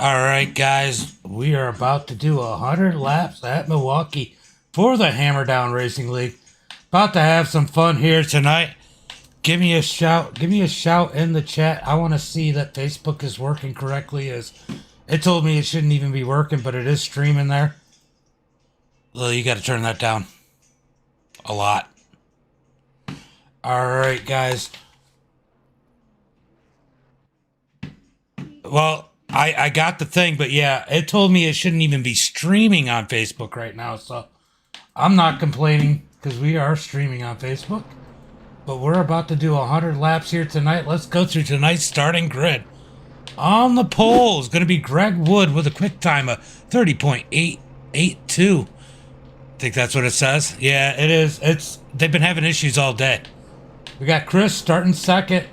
All right, guys, we are about to do 100 laps at Milwaukee for the Hammer Down Racing League. About to have some fun here tonight. Give me a shout. Give me a shout in the chat. I want to see that Facebook is working correctly. As it told me it shouldn't even be working, but it is streaming there. Well, you got to turn that down a lot. All right, guys. Well, I got the thing, but yeah, it told me it shouldn't even be streaming on Facebook right now, so I'm not complaining because we are streaming on Facebook. But we're about to do 100 laps here tonight. Let's go through tonight's starting grid. On the pole is going to be Greg Wood with a quick time of 30.882. I think that's what it says. Yeah, it is. They've been having issues all day. We got Chris starting second.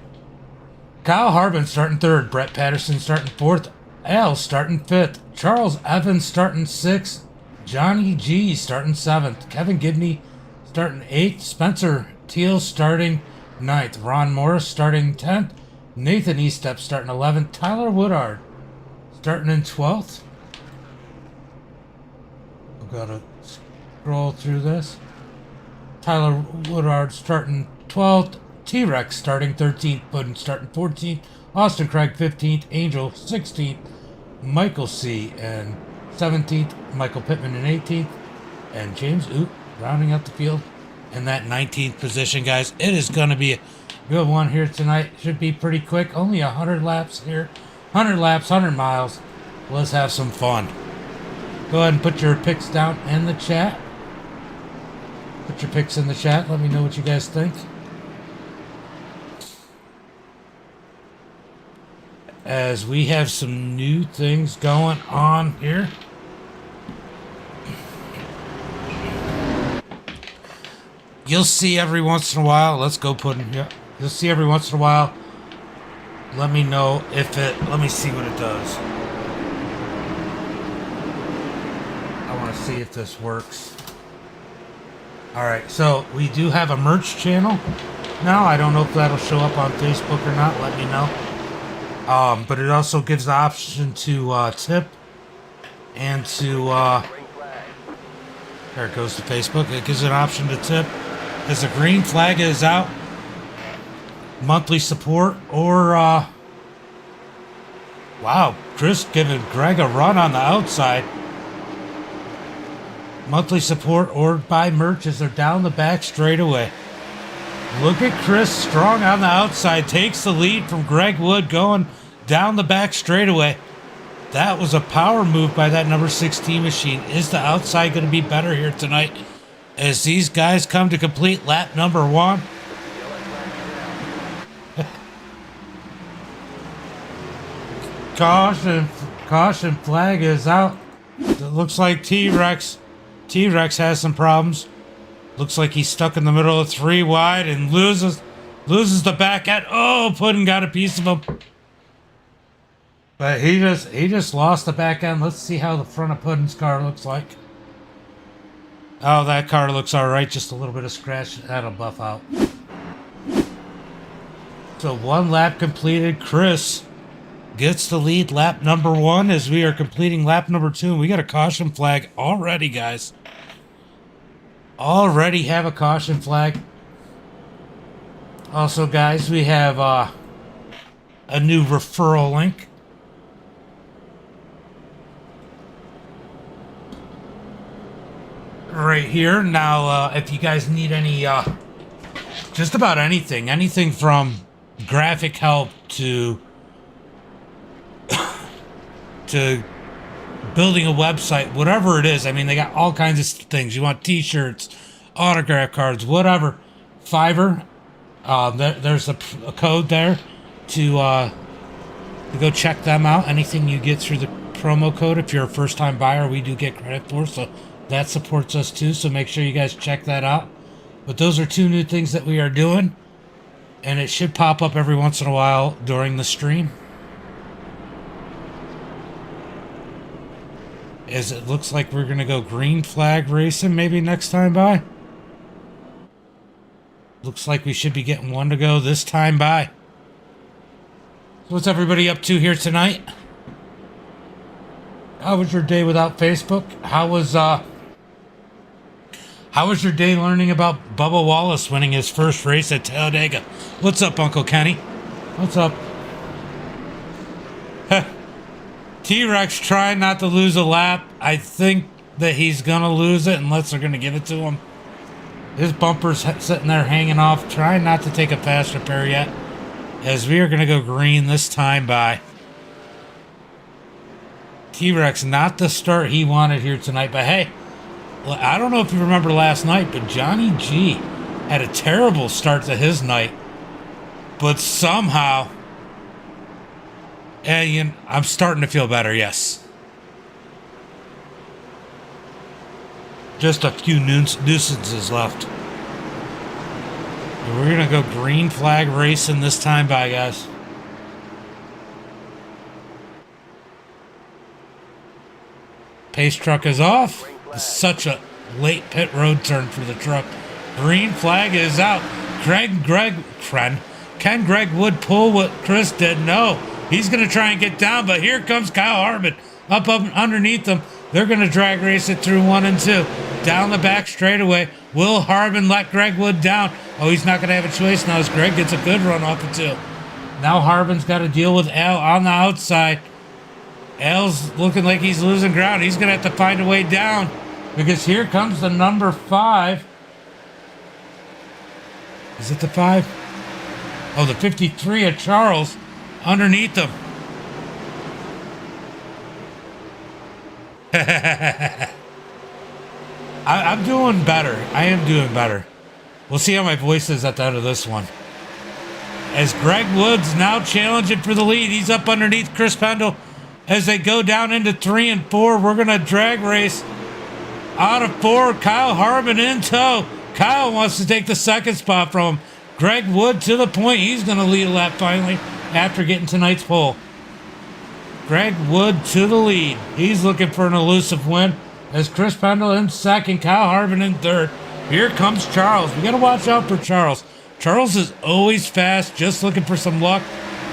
Kyle Harbin starting third, Brett Patterson starting fourth, Al starting fifth, Charles Evans starting sixth, Johnny G starting seventh, Kevin Gibney starting eighth, Spencer Teal starting ninth, Ron Morris starting 10th, Nathan Estep starting 11th, Tyler Woodard starting in 12th. I've got to scroll through this. Tyler Woodard starting 12th. T-Rex starting 13th, Puddin starting 14th, Austin Craig 15th, Angel 16th, Michael C. and 17th, Michael Pittman in 18th, and James Oot rounding out the field in that 19th position, guys. It is going to be a good one here tonight. Should be pretty quick. Only 100 laps here. 100 laps, 100 miles. Let's have some fun. Go ahead and put your picks down in the chat. Put your picks in the chat. Let me know what you guys think. As we have some new things going on here. You'll see every once in a while. Let's go Puddin'. Yeah. You'll see every once in a while. Let me know if it... Let me see what it does. I want to see if this works. Alright, so we do have a merch channel. Now, I don't know if that'll show up on Facebook or not. Let me know. But it also gives the option to tip and to there it goes to Facebook. It gives an option to tip as the green flag is out. Monthly support or wow, Chris giving Greg a run on the outside. Monthly support or buy merch as they're down the back straightaway. Look at Chris Strong on the outside. Takes the lead from Greg Wood going down the back straightaway. That was a power move by that number 16 machine. Is the outside going to be better here tonight as these guys come to complete lap number 1? Caution flag is out. It looks like T-Rex has some problems. Looks like he's stuck in the middle of 3 wide and loses the back end. Oh, Puddin' got a piece of him. But he just lost the back end. Let's see how the front of Puddin's car looks like. Oh, that car looks alright. Just a little bit of scratch. That'll buff out. So 1 lap completed. Chris gets the lead lap number 1 as we are completing lap number 2. And we got a caution flag already, guys. Already have a caution flag. Also, guys, we have a new referral link. Right here. Now, if you guys need any, just about anything from graphic help to building a website, whatever it is. I mean, they got all kinds of things. You want t-shirts, autograph cards, whatever. Fiverr. There's a code there to go check them out. Anything you get through the promo code, if you're a first-time buyer, we do get credit for. So that supports us too. So make sure you guys check that out. But those are 2 new things that we are doing. And it should pop up every once in a while during the stream. As it looks like we're going to go green flag racing maybe next time by. Looks like we should be getting 1 to go this time by. So what's everybody up to here tonight? How was your day without Facebook? How was your day learning about Bubba Wallace winning his first race at Talladega? What's up, Uncle Kenny? What's up? T-Rex trying not to lose a lap. I think that he's going to lose it unless they're going to give it to him. His bumper's sitting there hanging off, trying not to take a fast repair yet, as we are going to go green this time by. T-Rex, not the start he wanted here tonight, but hey, I don't know if you remember last night, but Johnny G had a terrible start to his night, but somehow, and I'm starting to feel better, yes. Just a few nuisances left. And we're going to go green flag racing this time by, guys. Pace truck is off. Such a late pit road turn for the truck. Green flag is out. Can Greg Wood pull what Chris did? No. He's going to try and get down, but here comes Kyle Harbin up underneath them. They're going to drag race it through 1 and 2. Down the back straightaway. Will Harbin let Greg Wood down? Oh, he's not going to have a choice now as Greg gets a good run off of 2. Now Harbin's got to deal with Al on the outside. Al's looking like he's losing ground. He's going to have to find a way down because here comes the number 5. Is it the 5? Oh, the 53 of Charles underneath him. I'm doing better. I am doing better. We'll see how my voice is at the end of this one. As Greg Woods now challenging for the lead. He's up underneath Chris Pendle. As they go down into 3 and 4, we're going to drag race out of 4. Kyle Harbin in tow. Kyle wants to take the second spot from him. Greg Wood to the point. He's going to lead a lap finally after getting tonight's pole. Greg Wood to the lead. He's looking for an elusive win. As Chris Pendle in second, Kyle Harbin in third. Here comes Charles. We got to watch out for Charles. Charles is always fast, just looking for some luck.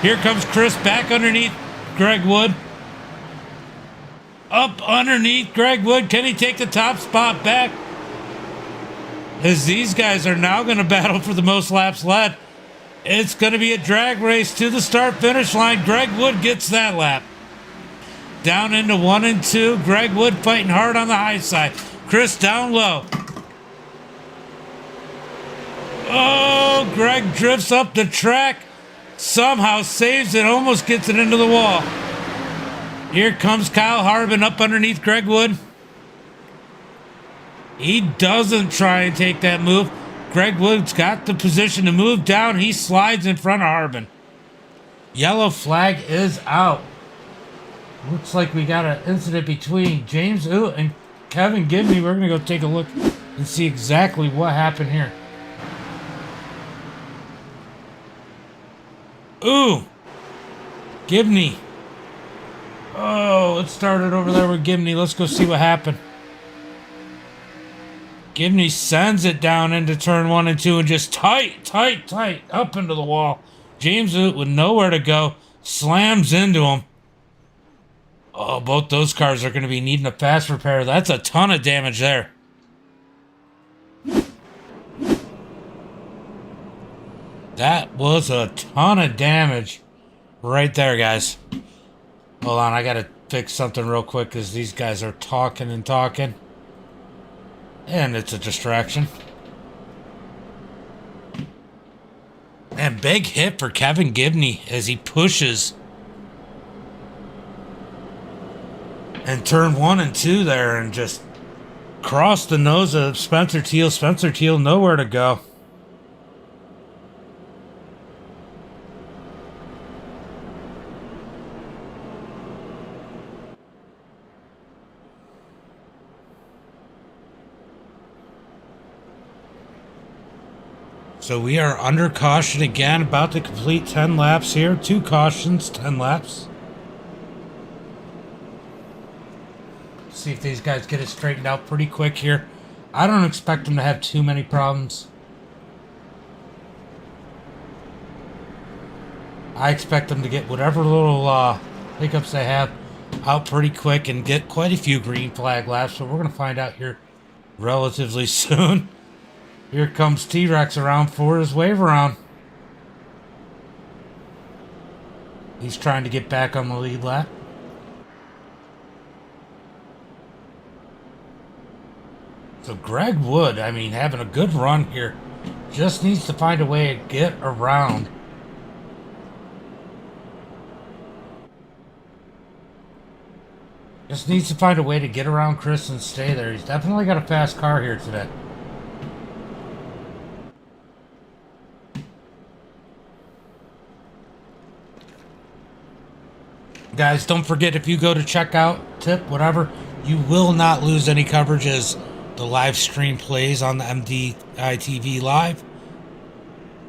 Here comes Chris back underneath Greg Wood. Up underneath Greg Wood. Can he take the top spot back? As these guys are now going to battle for the most laps led. It's going to be a drag race to the start-finish line. Greg Wood gets that lap. Down into 1 and 2. Greg Wood fighting hard on the high side. Chris down low. Oh, Greg drifts up the track. Somehow saves it. Almost gets it into the wall. Here comes Kyle Harbin up underneath Greg Wood. He doesn't try and take that move. Greg Wood's got the position to move down. He slides in front of Harbin. Yellow flag is out. Looks like we got an incident between James Oot and Kevin Gibney. We're going to go take a look and see exactly what happened here. Ooh. Gibney. Oh, it started over there with Gibney. Let's go see what happened. Gibney sends it down into turn 1 and 2 and just tight up into the wall. James Oot with nowhere to go. Slams into him. Oh, both those cars are going to be needing a fast repair. That's a ton of damage there. That was a ton of damage right there, guys. Hold on, I got to fix something real quick because these guys are talking and talking. And it's a distraction. And big hit for Kevin Gibney as he pushes. And turn 1 and 2 there and just crossed the nose of Spencer Teal. Spencer Teal nowhere to go. So we are under caution again, about to complete 10 laps here. 2 cautions, 10 laps. See if these guys get it straightened out pretty quick here. I don't expect them to have too many problems. I expect them to get whatever little hiccups they have out pretty quick and get quite a few green flag laps. So we're going to find out here relatively soon. Here comes T-Rex around for his wave around. He's trying to get back on the lead lap. So Greg Wood, I mean, having a good run here. Just needs to find a way to get around. Just needs to find a way to get around Chris and stay there. He's definitely got a fast car here today. Guys, don't forget, if you go to checkout, tip, whatever, you will not lose any coverage as the live stream plays on the MDiTV Live.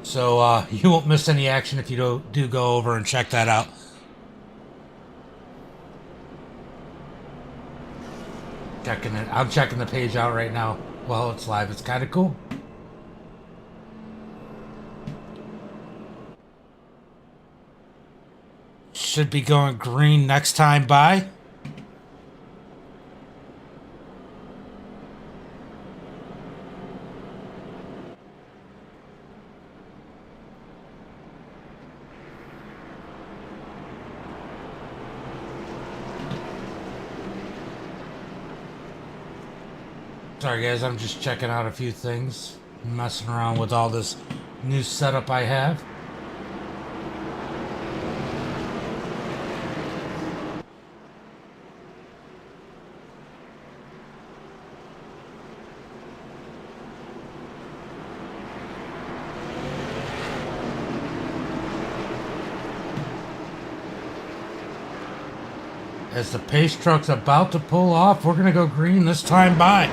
So you won't miss any action if you do go over and check that out. Checking it. I'm checking the page out right now while it's live. It's kind of cool. Should be going green next time by. Sorry guys, I'm just checking out a few things. Messing around with all this new setup I have. As the pace truck's about to pull off, we're going to go green this time by.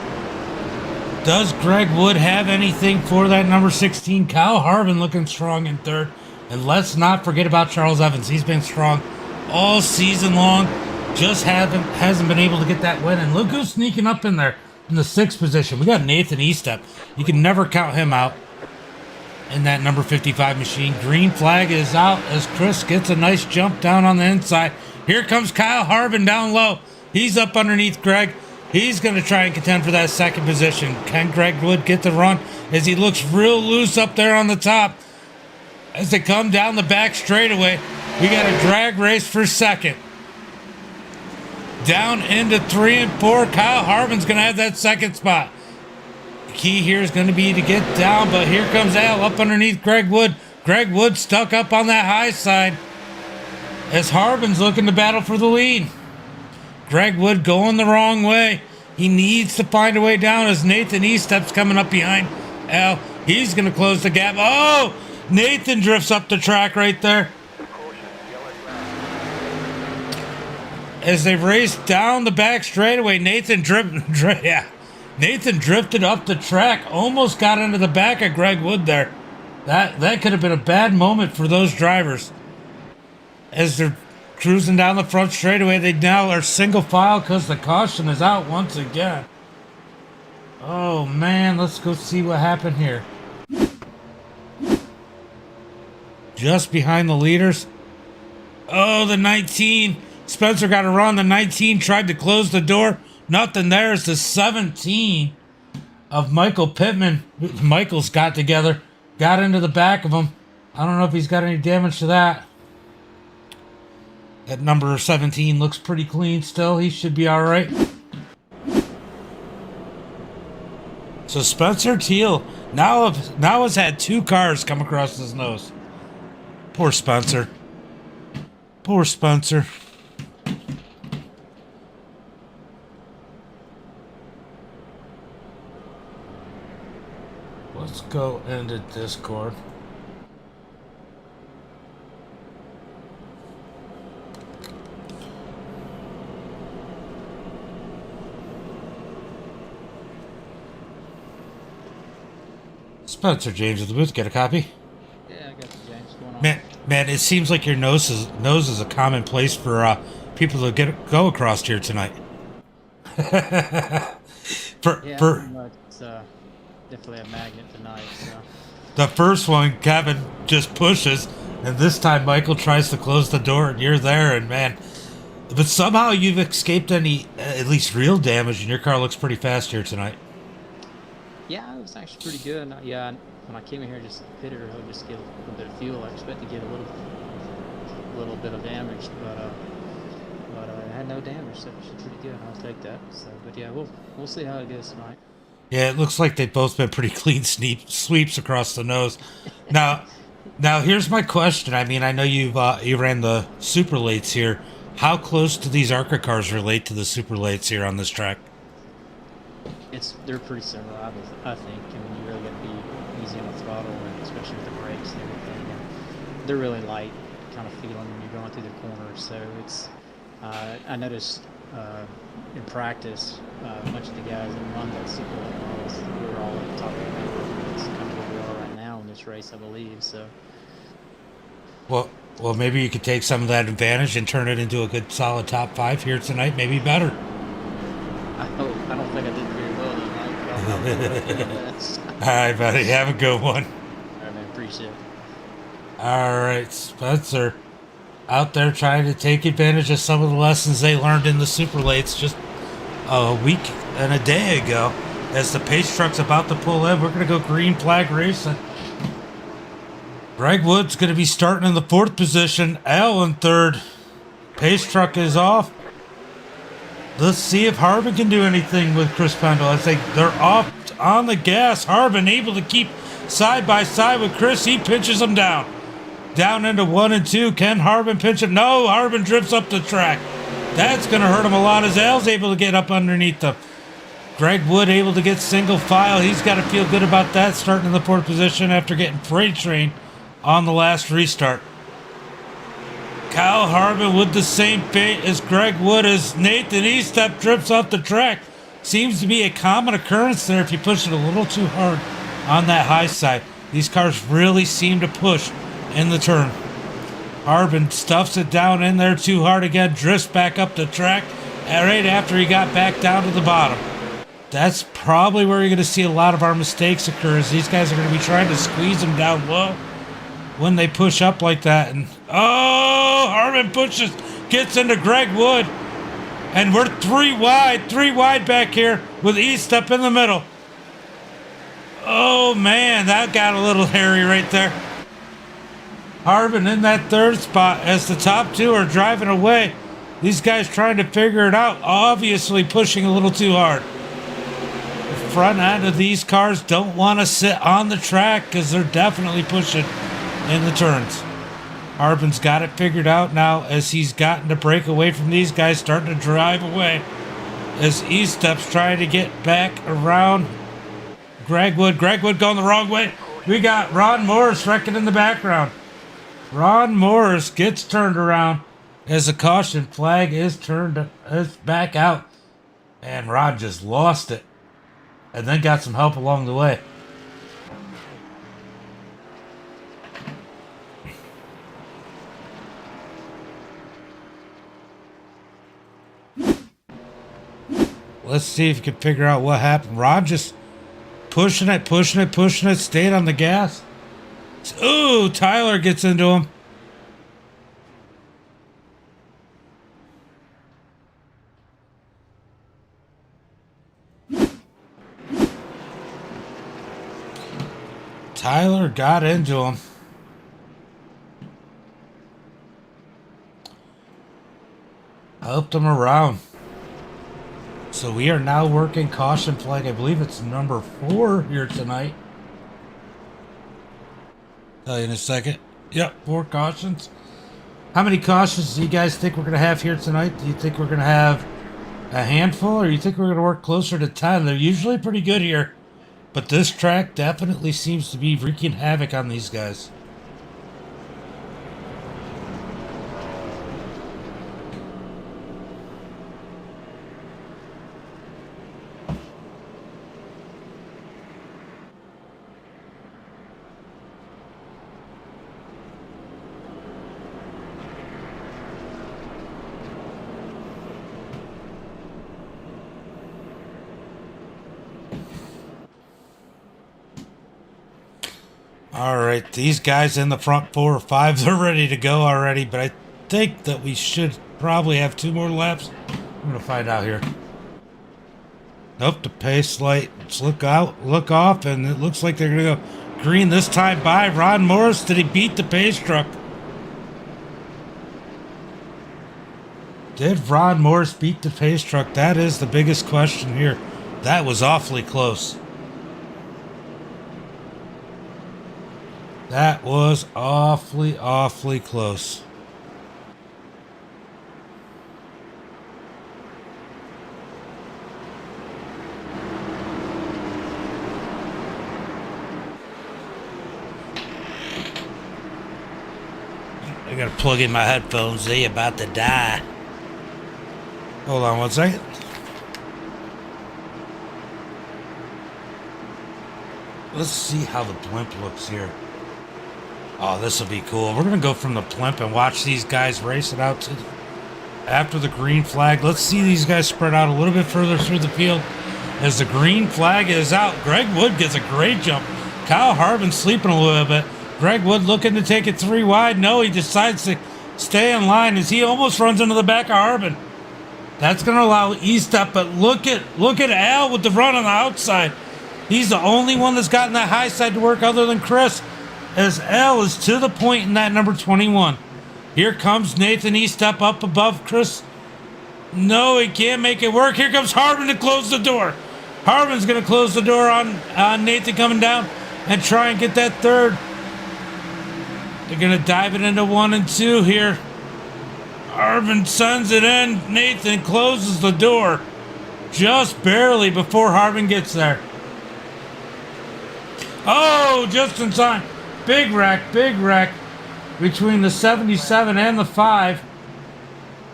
Does Greg Wood have anything for that number 16? Kyle Harvin looking strong in third. And let's not forget about Charles Evans. He's been strong all season long. Just hasn't been able to get that win. And look who's sneaking up in there in the 6th position. We got Nathan Estep. You can never count him out in that number 55 machine. Green flag is out as Chris gets a nice jump down on the inside. Here comes Kyle Harvin down low. He's up underneath Greg. He's going to try and contend for that 2nd position. Can Greg Wood get the run as he looks real loose up there on the top? As they come down the back straightaway, we got a drag race for 2nd. Down into 3 and 4. Kyle Harvin's going to have that 2nd spot. The key here is going to be to get down, but here comes Al up underneath Greg Wood. Greg Wood stuck up on that high side as Harvin's looking to battle for the lead. Greg Wood going the wrong way. He needs to find a way down as Nathan Estep's coming up behind Al. He's going to close the gap. Oh, Nathan drifts up the track right there. As they race down the back straightaway, Nathan drifted up the track. Almost got into the back of Greg Wood there. That could have been a bad moment for those drivers. As they're cruising down the front straightaway, they now are single file because the caution is out once again. Oh man, let's go see what happened here. Just behind the leaders. Oh, the 19. Spencer got a run. The 19 tried to close the door. Nothing there. It's the 17 of Michael Pittman. Michael's got together. Got into the back of him. I don't know if he's got any damage to that. That number 17 looks pretty clean still. He should be all right. So Spencer Teal now has had 2 cars come across his nose. Poor Spencer. Poor Spencer. Let's go into Discord. Spencer James of the booth, get a copy? Yeah, I got the James going on. Man, it seems like your nose is a common place for people to go across here tonight. It's definitely a magnet tonight. So. The first one, Kevin just pushes, and this time Michael tries to close the door, and you're there, and man, But somehow you've escaped any, at least real damage, and your car looks pretty fast here tonight. Yeah, it was actually pretty good. Yeah, when I came in here, just pitted her, just get a little bit of fuel. I expect to get a little bit of damage, but I had no damage, so it was pretty good. I'll take that. So, but yeah, we'll see how it goes tonight. Yeah, it looks like they've both been pretty clean sweeps across the nose. Now, here's my question. I mean, I know you ran the super lates here. How close do these ARCA cars relate to the super lates here on this track? They're pretty similar, I think. I mean, you really got to be easy on the throttle, and especially with the brakes and everything. And they're really light, kind of feeling when you're going through the corners. So it's I noticed in practice, a bunch of the guys that run that super late models, we were all at the top of the number. That's kind of where we are right now in this race, I believe. So. Well, maybe you could take some of that advantage and turn it into a good solid top 5 here tonight. Maybe better. I hope. I don't think I did very well tonight. All right, buddy. Have a good one. All right, man. Appreciate it. All right, Spencer. Out there trying to take advantage of some of the lessons they learned in the super lates just a week and a day ago. As the pace truck's about to pull in, we're going to go green flag racing. Greg Wood's going to be starting in the 4th position. Al in 3rd. Pace truck is off. Let's see if Harbin can do anything with Chris Pendle. I think they're off on the gas. Harbin able to keep side by side with Chris. He pinches him down. Down into 1 and 2. Can Harbin pinch him? No, Harbin drifts up the track. That's going to hurt him a lot as Al's able to get up underneath them. Greg Wood able to get single file. He's got to feel good about that, starting in the 4th position after getting freight train on the last restart. Kyle Harbin with the same fate as Greg Wood as Nathan Estep drifts off the track. Seems to be a common occurrence there if you push it a little too hard on that high side. These cars really seem to push in the turn. Harbin stuffs it down in there too hard again, drifts back up the track right after he got back down to the bottom. That's probably where you're going to see a lot of our mistakes occur, as these guys are going to be trying to squeeze them down low when they push up like that. And Harbin pushes, gets into Greg Wood, and we're three wide back here with Estep in the middle. Oh man, that got a little hairy right there. Harbin in that 3rd spot as the top 2 are driving away. These guys trying to figure it out, obviously pushing a little too hard. The front end of these cars don't want to sit on the track because they're definitely pushing in the turns. Harbin's got it figured out now as he's gotten to break away from these guys, starting to drive away as Estep's trying to get back around Greg Wood. Greg Wood going the wrong way. We got Ron Morris wrecking in the background. Ron Morris gets turned around as the caution flag is back out, and Ron just lost it and then got some help along the way. Let's see if you can figure out what happened. Ron just pushing it, stayed on the gas. Ooh, Tyler gets into him. Tyler got into him. Helped him around. So we are now working caution flag. I believe it's number 4 here tonight. Tell you in a second. Yep, 4 cautions. How many cautions do you guys think we're going to have here tonight? Do you think we're going to have a handful, or do you think we're going to work closer to 10? They're usually pretty good here, but this track definitely seems to be wreaking havoc on these guys. All right, these guys in the front 4 or 5, they're ready to go already, but I think that we should probably have 2 more laps. I'm going to find out here. Nope, the pace lights look off, and it looks like they're going to go green this time by Ron Morris. Did he beat the pace truck? Did Ron Morris beat the pace truck? That is the biggest question here. That was awfully close. That was awfully close. I gotta plug in my headphones. They about to die. Hold on 1 second. Let's see how the blimp looks here. Oh, this will be cool. We're gonna go from the blimp and watch these guys race it out to after the green flag. Let's see these guys spread out a little bit further through the field. As the green flag is out, Greg Wood gets a great jump. Kyle Harbin sleeping a little bit. Greg Wood looking to take it 3 wide. No, he decides to stay in line as he almost runs into the back of Harbin. That's going to allow E-step, but look at Al with the run on the outside. He's the only one that's gotten that high side to work other than Chris, as Al is to the point in that number 21. Here comes Nathan E-step up above Chris. No, he can't make it work. Here comes Harbin to close the door. Harbin's going to close the door on Nathan coming down and try and get that third. They're going to dive it into 1 and 2 here. Harbin sends it in. Nathan closes the door just barely before Harbin gets there. Oh, just in time. Big wreck between the 77 and the 5.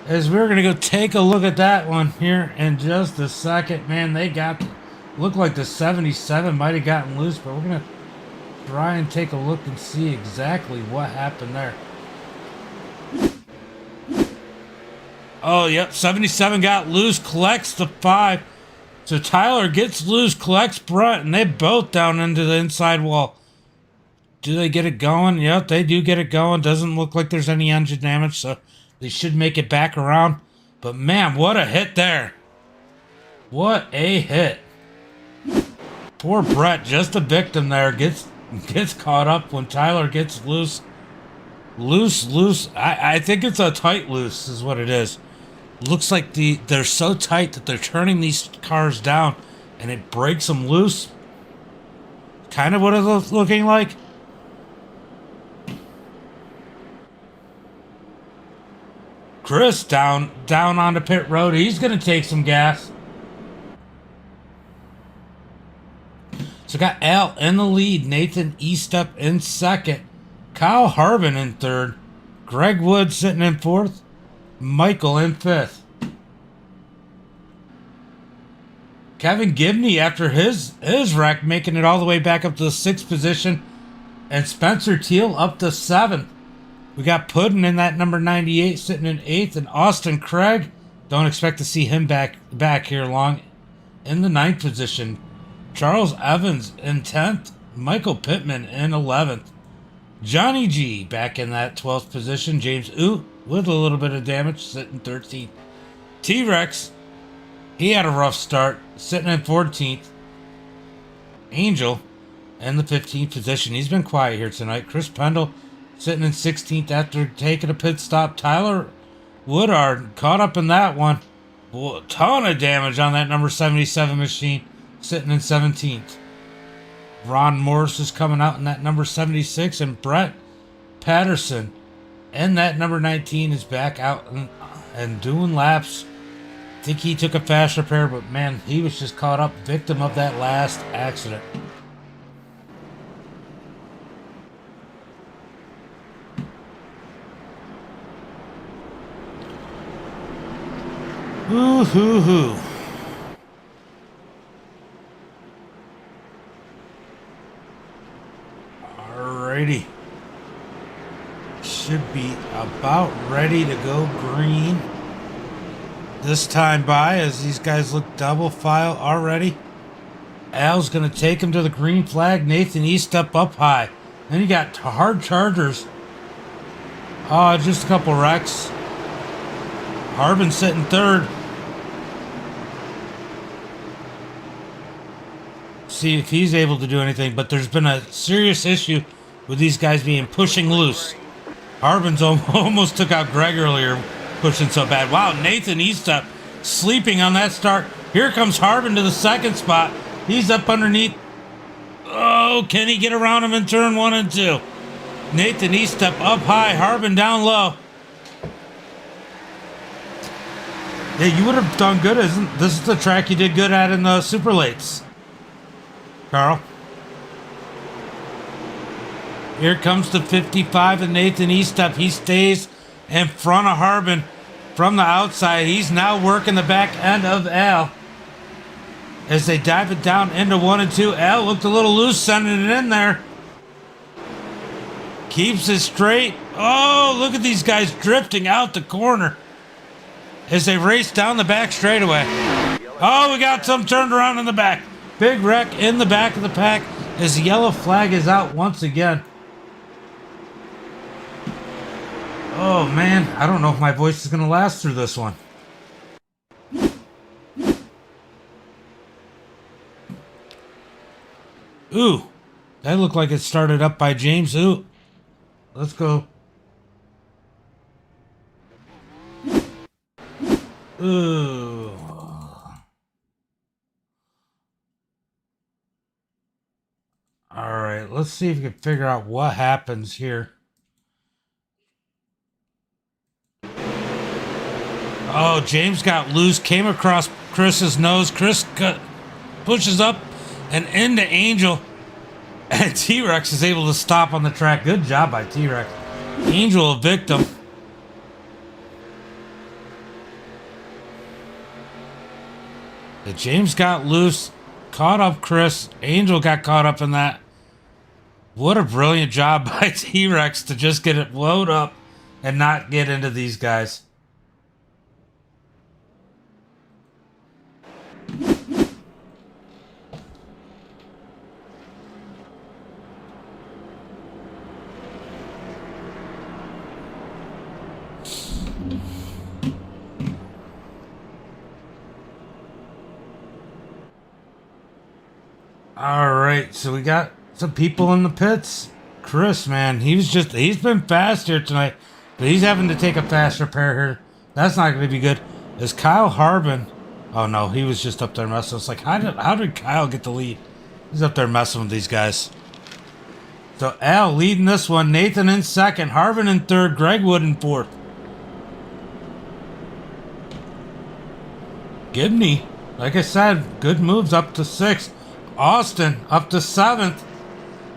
As we're going to go take a look at that one here in just a second. Man, looked like the 77 might have gotten loose, but we're going to try and take a look and see exactly what happened there. Oh, yep, 77 got loose, collects the 5. So Tyler gets loose, collects Brett, and they both down into the inside wall. Do they get it going? Yep, they do get it going. Doesn't look like there's any engine damage, so they should make it back around. But man, what a hit there. What a hit. Poor Brett, just a victim there, gets caught up when Tyler gets loose. Loose. I think it's a tight loose is what it is. Looks like they're so tight that they're turning these cars down and it breaks them loose. Kind of what it's looking like. Chris down onto pit road. He's going to take some gas. So got Al in the lead. Nathan E-step in second. Kyle Harbin in third. Greg Wood sitting in fourth. Michael in fifth. Kevin Gibney after his wreck making it all the way back up to the 6th position. And Spencer Teal up to 7th. We got Puddin in that number 98 sitting in 8th. And Austin Craig, don't expect to see him back here long, in the 9th position. Charles Evans in 10th. Michael Pittman in 11th. Johnny G back in that 12th position. James Oot with a little bit of damage sitting 13th. T-Rex, he had a rough start sitting in 14th. Angel in the 15th position. He's been quiet here tonight. Chris Pendle sitting in 16th after taking a pit stop. Tyler Woodard caught up in that one. A ton of damage on that number 77 machine sitting in 17th. Ron Morris is coming out in that number 76, and Brett Patterson in that number 19 is back out and doing laps. I think he took a fast repair, but man, he was just caught up, victim of that last accident. Hoo hoo hoo. Alrighty. Should be about ready to go green this time by, as these guys look double file already. Al's going to take him to the green flag. Nathan E-step up high. Then you got hard chargers. Just a couple wrecks. Harbin sitting third. See if he's able to do anything, but there's been a serious issue with these guys being pushing loose. Harbin's almost took out Greg earlier, pushing so bad. Wow, Nathan Eastep sleeping on that start. Here comes Harbin to the second spot. He's up underneath. Oh, can he get around him in turn 1 and 2? Nathan Eastep up high, Harbin down low. Yeah, you would have done good, isn't this is the track you did good at in the super lates, Carl? Here comes the 55 and Nathan Eastep. He stays in front of Harbin from the outside. He's now working the back end of Al as they dive it down into 1 and 2. Al looked a little loose, sending it in there. Keeps it straight. Oh, look at these guys drifting out the corner as they race down the back straightaway. Oh, we got some turned around in the back. Big wreck in the back of the pack as the yellow flag is out once again. Oh, man. I don't know if my voice is going to last through this one. Ooh. That looked like it started up by James. Ooh. Let's go. Ooh. All right. Let's see if we can figure out what happens here. Oh, James got loose, came across Chris's nose. Chris pushes up and into Angel. And T-Rex is able to stop on the track. Good job by T-Rex. Angel a victim. And James got loose, caught up Chris. Angel got caught up in that. What a brilliant job by T-Rex to just get it load up and not get into these guys. All right, so we got some people in the pits. Chris, man, he's been fast here tonight, but he's having to take a fast repair here. That's not going to be good. Is Kyle Harbin? Oh no, he was just up there messing. It's like, how did Kyle get the lead? He's up there messing with these guys. So Al leading this one. Nathan in second. Harbin in third. Greg Wood in fourth. Gibney, like I said, good moves up to sixth. Austin up to seventh.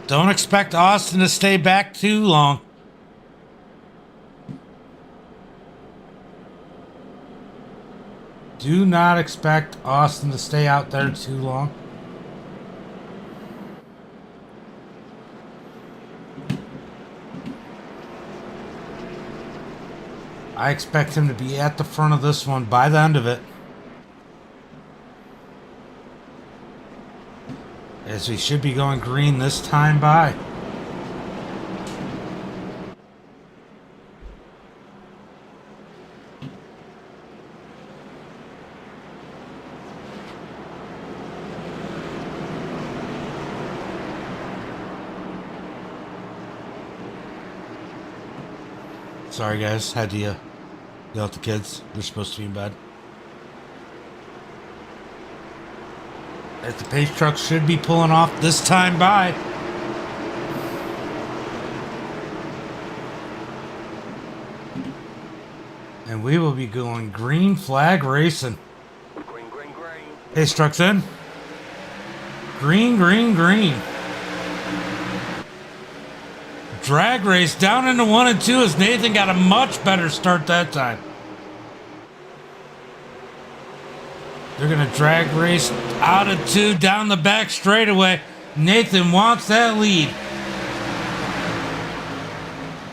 Don't expect Austin to stay back too long. Do not expect Austin to stay out there too long. I expect him to be at the front of this one by the end of it. As we should be going green this time by. Sorry guys, had to yell at the kids. They're supposed to be in bed. As the pace truck should be pulling off this time by. And we will be going green flag racing. Green, green, green. Pace truck's in. Green, green, green. Drag race down into 1 and 2 as Nathan got a much better start that time. They're going to drag race out of 2 down the back straightaway. Nathan wants that lead.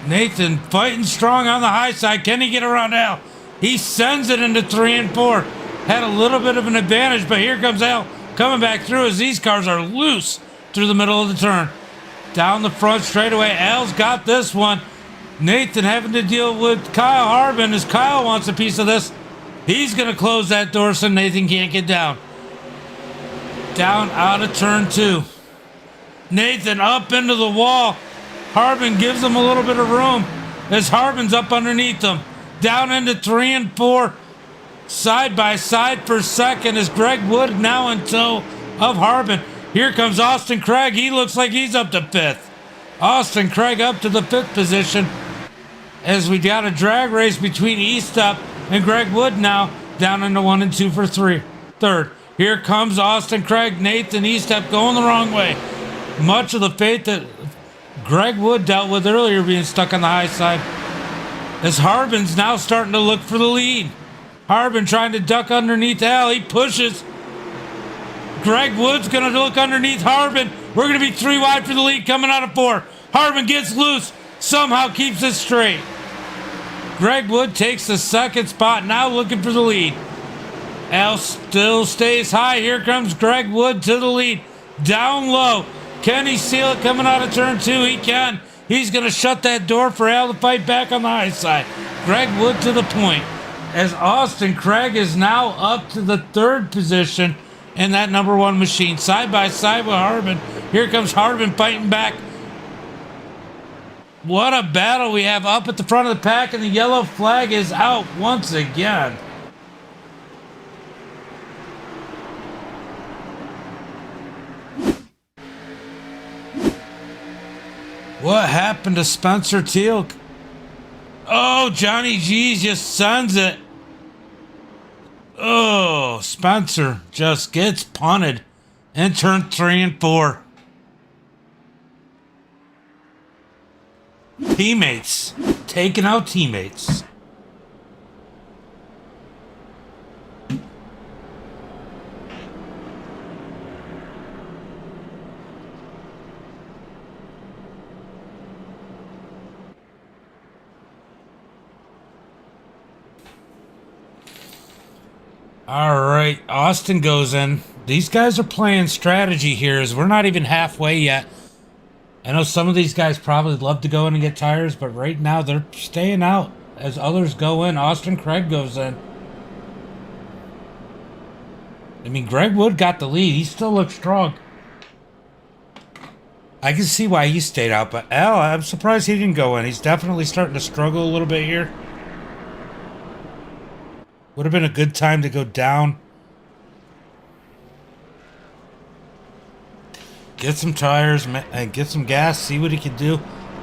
Nathan fighting strong on the high side. Can he get around Al? He sends it into 3 and 4. Had a little bit of an advantage, but here comes Al coming back through as these cars are loose through the middle of the turn. Down the front straightaway. Al's got this one. Nathan having to deal with Kyle Harbin as Kyle wants a piece of this. He's going to close that door so Nathan can't get down. Down out of turn 2. Nathan up into the wall. Harbin gives him a little bit of room as Harbin's up underneath him. Down into 3 and 4. Side by side for second as Greg Wood now in tow of Harbin. Here comes Austin Craig. He looks like he's up to 5th. Austin Craig up to the 5th position as we got a drag race between Eastup and Greg Wood now down into 1 and 2 for 3rd. Here comes Austin Craig. Nathan Eastup going the wrong way. Much of the fate that Greg Wood dealt with earlier being stuck on the high side as Harbin's now starting to look for the lead. Harbin trying to duck underneath Al. He pushes. Greg Wood's going to look underneath Harbin. We're going to be 3 wide for the lead coming out of 4. Harbin gets loose. Somehow keeps it straight. Greg Wood takes the 2nd spot. Now looking for the lead. Al still stays high. Here comes Greg Wood to the lead. Down low. Can he seal it coming out of turn 2? He can. He's going to shut that door for Al to fight back on the high side. Greg Wood to the point. As Austin Craig is now up to the 3rd position in that number 1 machine. Side by side with Harbin. Here comes Harbin fighting back. What a battle we have up at the front of the pack, and the yellow flag is out once again. What happened to Spencer Teal? Oh, Johnny G's just sends it. Oh, Spencer just gets punted in turn 3 and 4. Teammates. Taking out teammates. All right, Austin goes in. These guys are playing strategy here as we're not even halfway yet. I know some of these guys probably love to go in and get tires, but right now they're staying out as others go in. Austin Craig goes in. I mean, Greg Wood got the lead. He still looks strong. I can see why he stayed out, but Al, I'm surprised he didn't go in. He's definitely starting to struggle a little bit here. Would have been a good time to go down. Get some tires and get some gas. See what he can do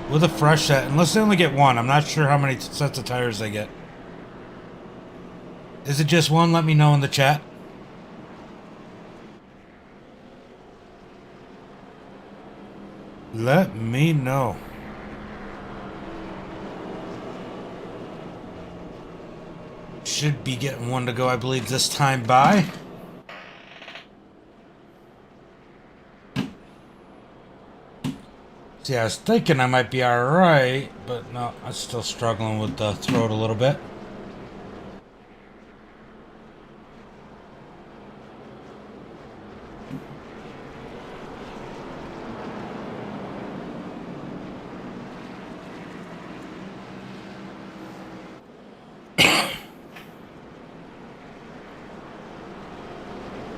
with a fresh set. Unless they only get 1. I'm not sure how many sets of tires they get. Is it just 1? Let me know in the chat. Let me know. Should be getting 1 to go, I believe, this time by. See, I was thinking I might be alright, but no, I'm still struggling with the throat a little bit.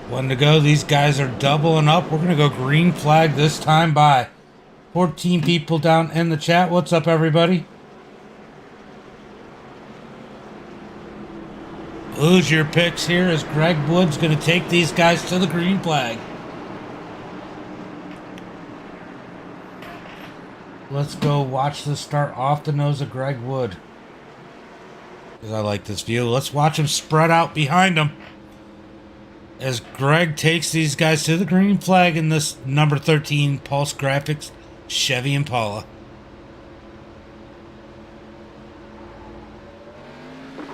One to go. These guys are doubling up. We're going to go green flag this time by. 14 people down in the chat. What's up, everybody? Who's your picks here as Greg Wood's going to take these guys to the green flag. Let's go watch this start off the nose of Greg Wood. Because I like this view. Let's watch him spread out behind him. As Greg takes these guys to the green flag in this number 13 Pulse Graphix Chevy Impala.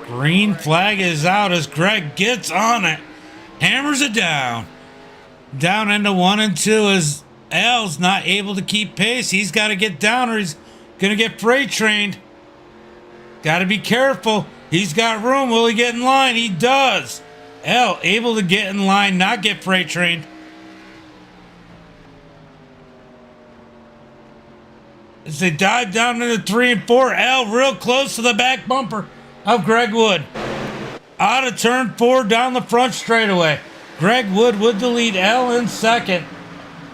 Green flag is out as Greg gets on it. Hammers it down. Down into 1 and 2 as Al's not able to keep pace. He's got to get down or he's going to get freight trained. Got to be careful. He's got room. Will he get in line? He does. Al able to get in line, not get freight trained. as they dive down into 3 and 4. L real close to the back bumper of Greg Wood. Out of turn 4 down the front straightaway. Greg Wood with the lead. L in second.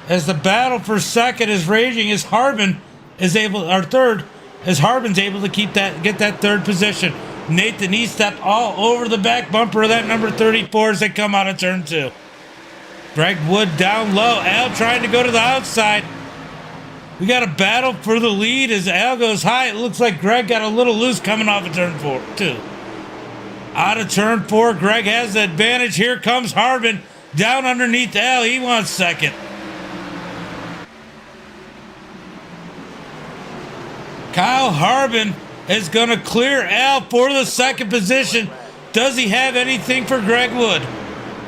As the battle for second is raging, as Harbin is able, or third, as Harbin's able to get that third position. Nathan Eastep all over the back bumper of that number 34 as they come out of turn 2. Greg Wood down low. Al trying to go to the outside. We got a battle for the lead as Al goes high. It looks like Greg got a little loose coming off of turn 2. Out of turn 4, Greg has the advantage. Here comes Harbin down underneath Al. He wants second. Kyle Harbin is going to clear Al for the second position. Does he have anything for Greg Wood?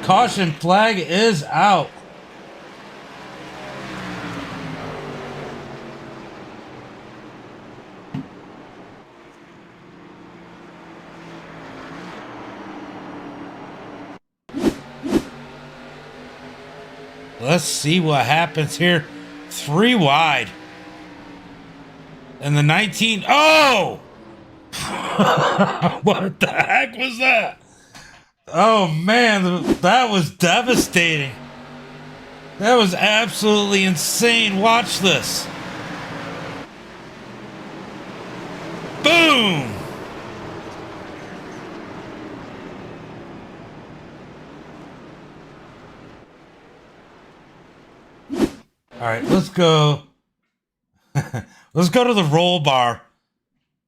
Caution flag is out. Let's see what happens here. 3 wide. And the 19. Oh! What the heck was that? Oh, man. That was devastating. That was absolutely insane. Watch this. Boom! All right, let's go. Let's go to the roll bar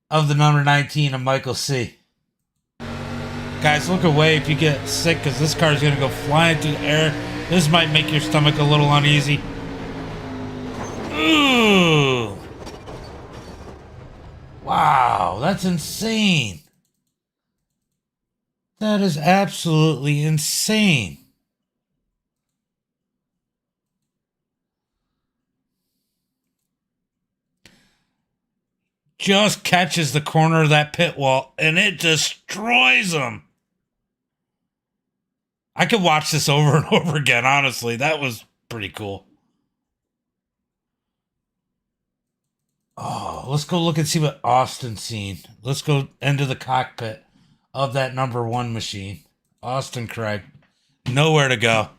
of the number 19 of Michael C. Guys, look away if you get sick because this car is going to go flying through the air. This might make your stomach a little uneasy. Ooh. Wow, that's insane. That is absolutely insane. Just catches the corner of that pit wall and it destroys him. I could watch this over and over again, honestly. That was pretty cool. Oh, let's go look and see what Austin's seen. Let's go into the cockpit of that number 1 machine. Austin Craig. Nowhere to go.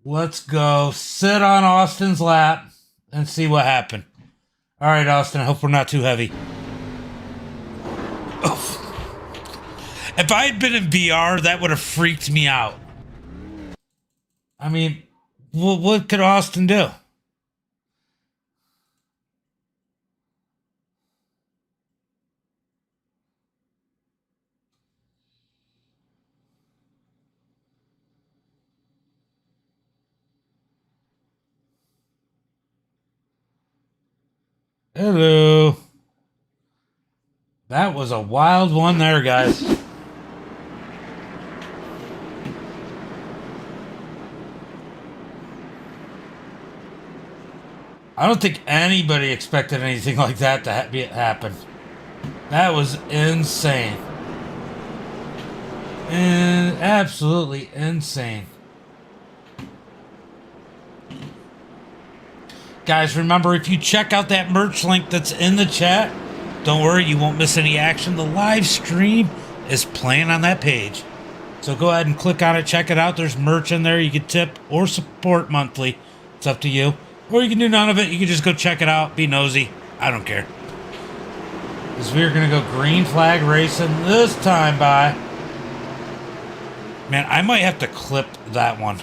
Let's go sit on Austin's lap and see what happened. All right, Austin, I hope we're not too heavy. Oh. If I had been in VR, that would have freaked me out. I mean, what could Austin do? Hello. That was a wild one there, guys. I don't think anybody expected anything like that to happen. That was insane. And absolutely insane. Guys, remember, if you check out that merch link that's in the chat, don't worry, you won't miss any action. The live stream is playing on that page. So go ahead and click on it, check it out. There's merch in there. You can tip or support monthly. It's up to you. Or you can do none of it. You can just go check it out, be nosy. I don't care. Because we're going to go green flag racing this time by... Man, I might have to clip that one.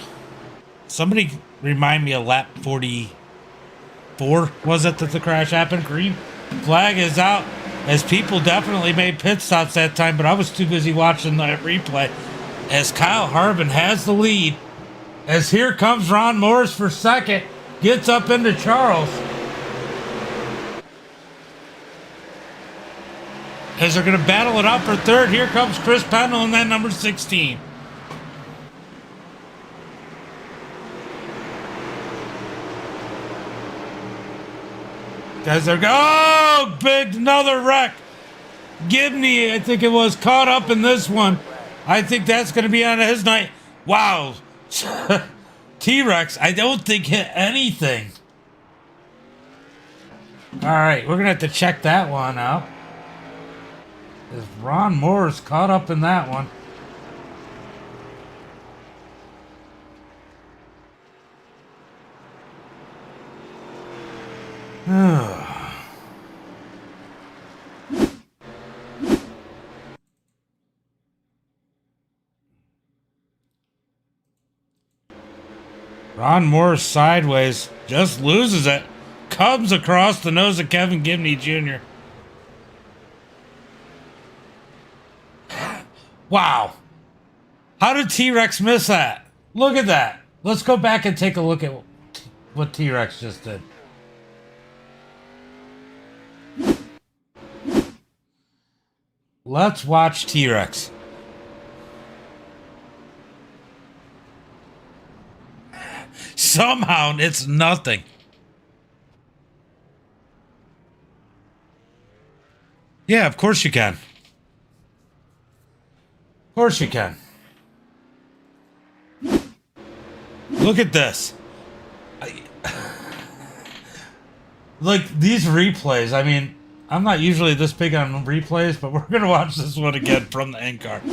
Somebody remind me of lap 44, was it, that the crash happened? Green flag is out, as people definitely made pit stops that time, but I was too busy watching that replay. As Kyle Harbin has the lead, as here comes Ron Morris for second, gets up into Charles. As they're going to battle it out for third, here comes Chris Pendle in that number 16. Guys, they're oh, big, another wreck. Gibney, I think it was, caught up in this one. I think that's going to be on his night. Wow. T-Rex, I don't think hit anything. All right, we're gonna have to check that one out. Is Ron Moore's caught up in that one? Ron Moore sideways, just loses it. Comes across the nose of Kevin Gibney Jr. Wow. How did T-Rex miss that? Look at that. Let's go back and take a look at what T-Rex just did. Let's watch T-Rex. Somehow it's nothing. Yeah, of course you can. Of course you can. Look at this. Like these replays, I mean, I'm not usually this big on replays, but we're going to watch this one again from the end card.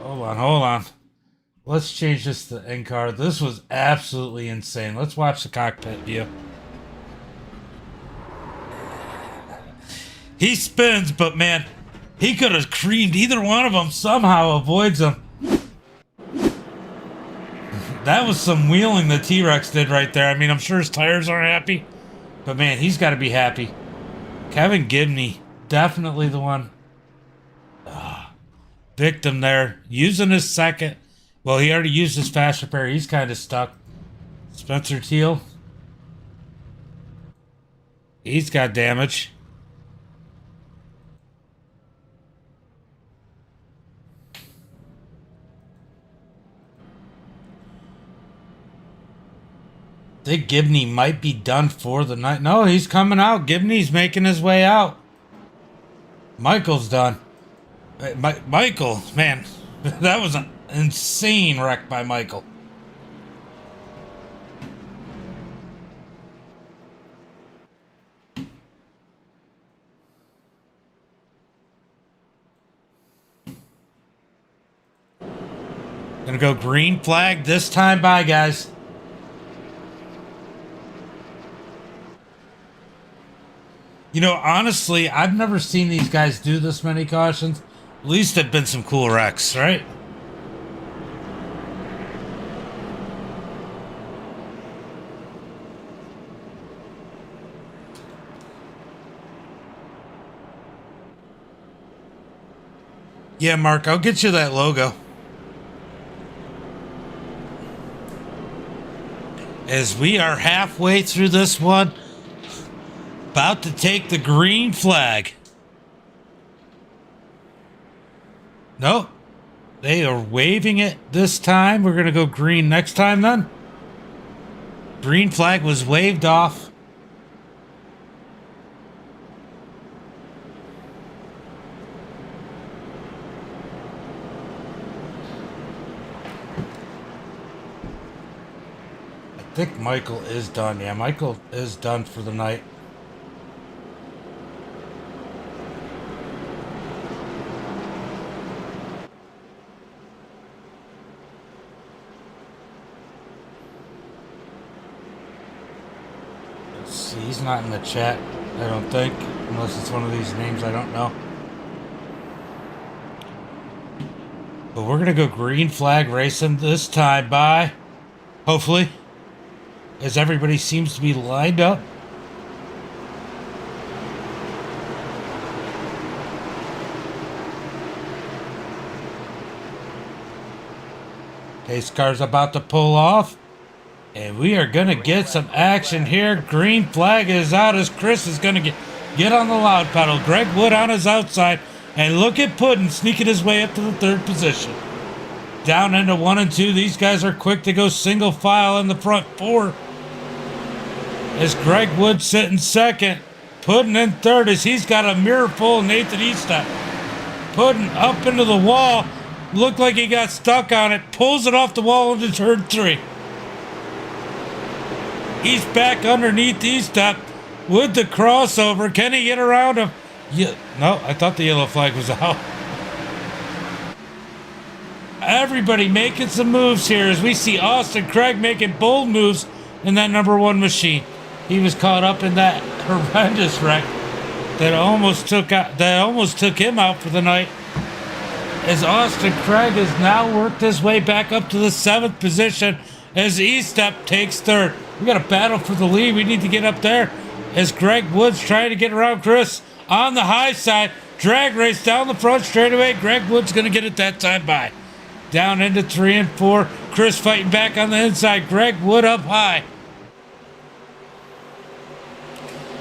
Hold on. Let's change this to end card. This was absolutely insane. Let's watch the cockpit view. He spins, but man, he could have creamed either one of them. Somehow avoids them. That was some wheeling the T-Rex did right there. I mean, I'm sure his tires aren't happy, but man, he's got to be happy. Kevin Gibney, definitely the one. Victim there, using his second. Well, he already used his fast repair. He's kind of stuck. Spencer Teal. He's got damage. I think Gibney might be done for the night. No, he's coming out. Gibney's making his way out. Michael's done. Michael, man, that was an insane wreck by Michael. Gonna go green flag this time. Bye, guys. You know, honestly, I've never seen these guys do this many cautions. At least there've been some cool wrecks, right? Yeah, Mark, I'll get you that logo. As we are halfway through this one, about to take the green flag. Nope. They are waving it this time. We're going to go green next time then. Green flag was waved off. I think Michael is done. Yeah, Michael is done for the night. He's not in the chat, I don't think, unless it's one of these names I don't know. But we're going to go green flag racing this time by, hopefully, as everybody seems to be lined up. Pace car's about to pull off. And we are going to get some action here. Green flag is out as Chris is going to get on the loud pedal. Greg Wood on his outside. And look at Puddin sneaking his way up to the third position. Down into 1 and 2. These guys are quick to go single file in the front 4. As Greg Wood sitting second. Puddin in third as he's got a mirror full of Nathan Eastep. Puddin up into the wall. Looked like he got stuck on it. Pulls it off the wall into turn 3. He's back underneath Eastep. with the crossover. Can he get around him? Yeah, no, I thought the yellow flag was out. Everybody making some moves here as we see Austin Craig making bold moves in that number 1 machine. He was caught up in that horrendous wreck that almost took him out for the night. As Austin Craig has now worked his way back up to the 7th position as E-Step takes 3rd. We got a battle for the lead. We need to get up there as Greg Woods trying to get around Chris on the high side. Drag race down the front straightaway. Greg Woods going to get it that time by. Down into 3 and 4. Chris fighting back on the inside. Greg Wood up high.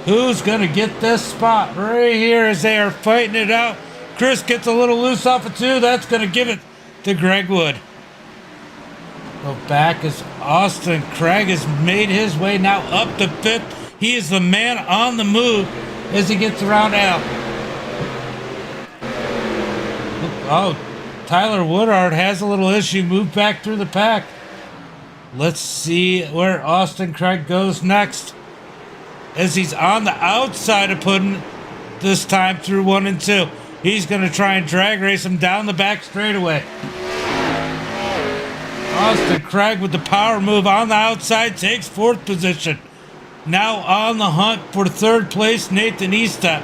Who's going to get this spot right here as they are fighting it out? Chris gets a little loose off of 2. That's going to give it to Greg Wood. Go back as Austin Craig has made his way now up to 5th. He is the man on the move as he gets around Al. Oh, Tyler Woodard has a little issue. Moved back through the pack. Let's see where Austin Craig goes next. As he's on the outside of Puddin this time through 1 and 2. He's going to try and drag race him down the back straightaway. Austin Craig with the power move on the outside takes 4th position. Now on the hunt for 3rd place, Nathan Eastep.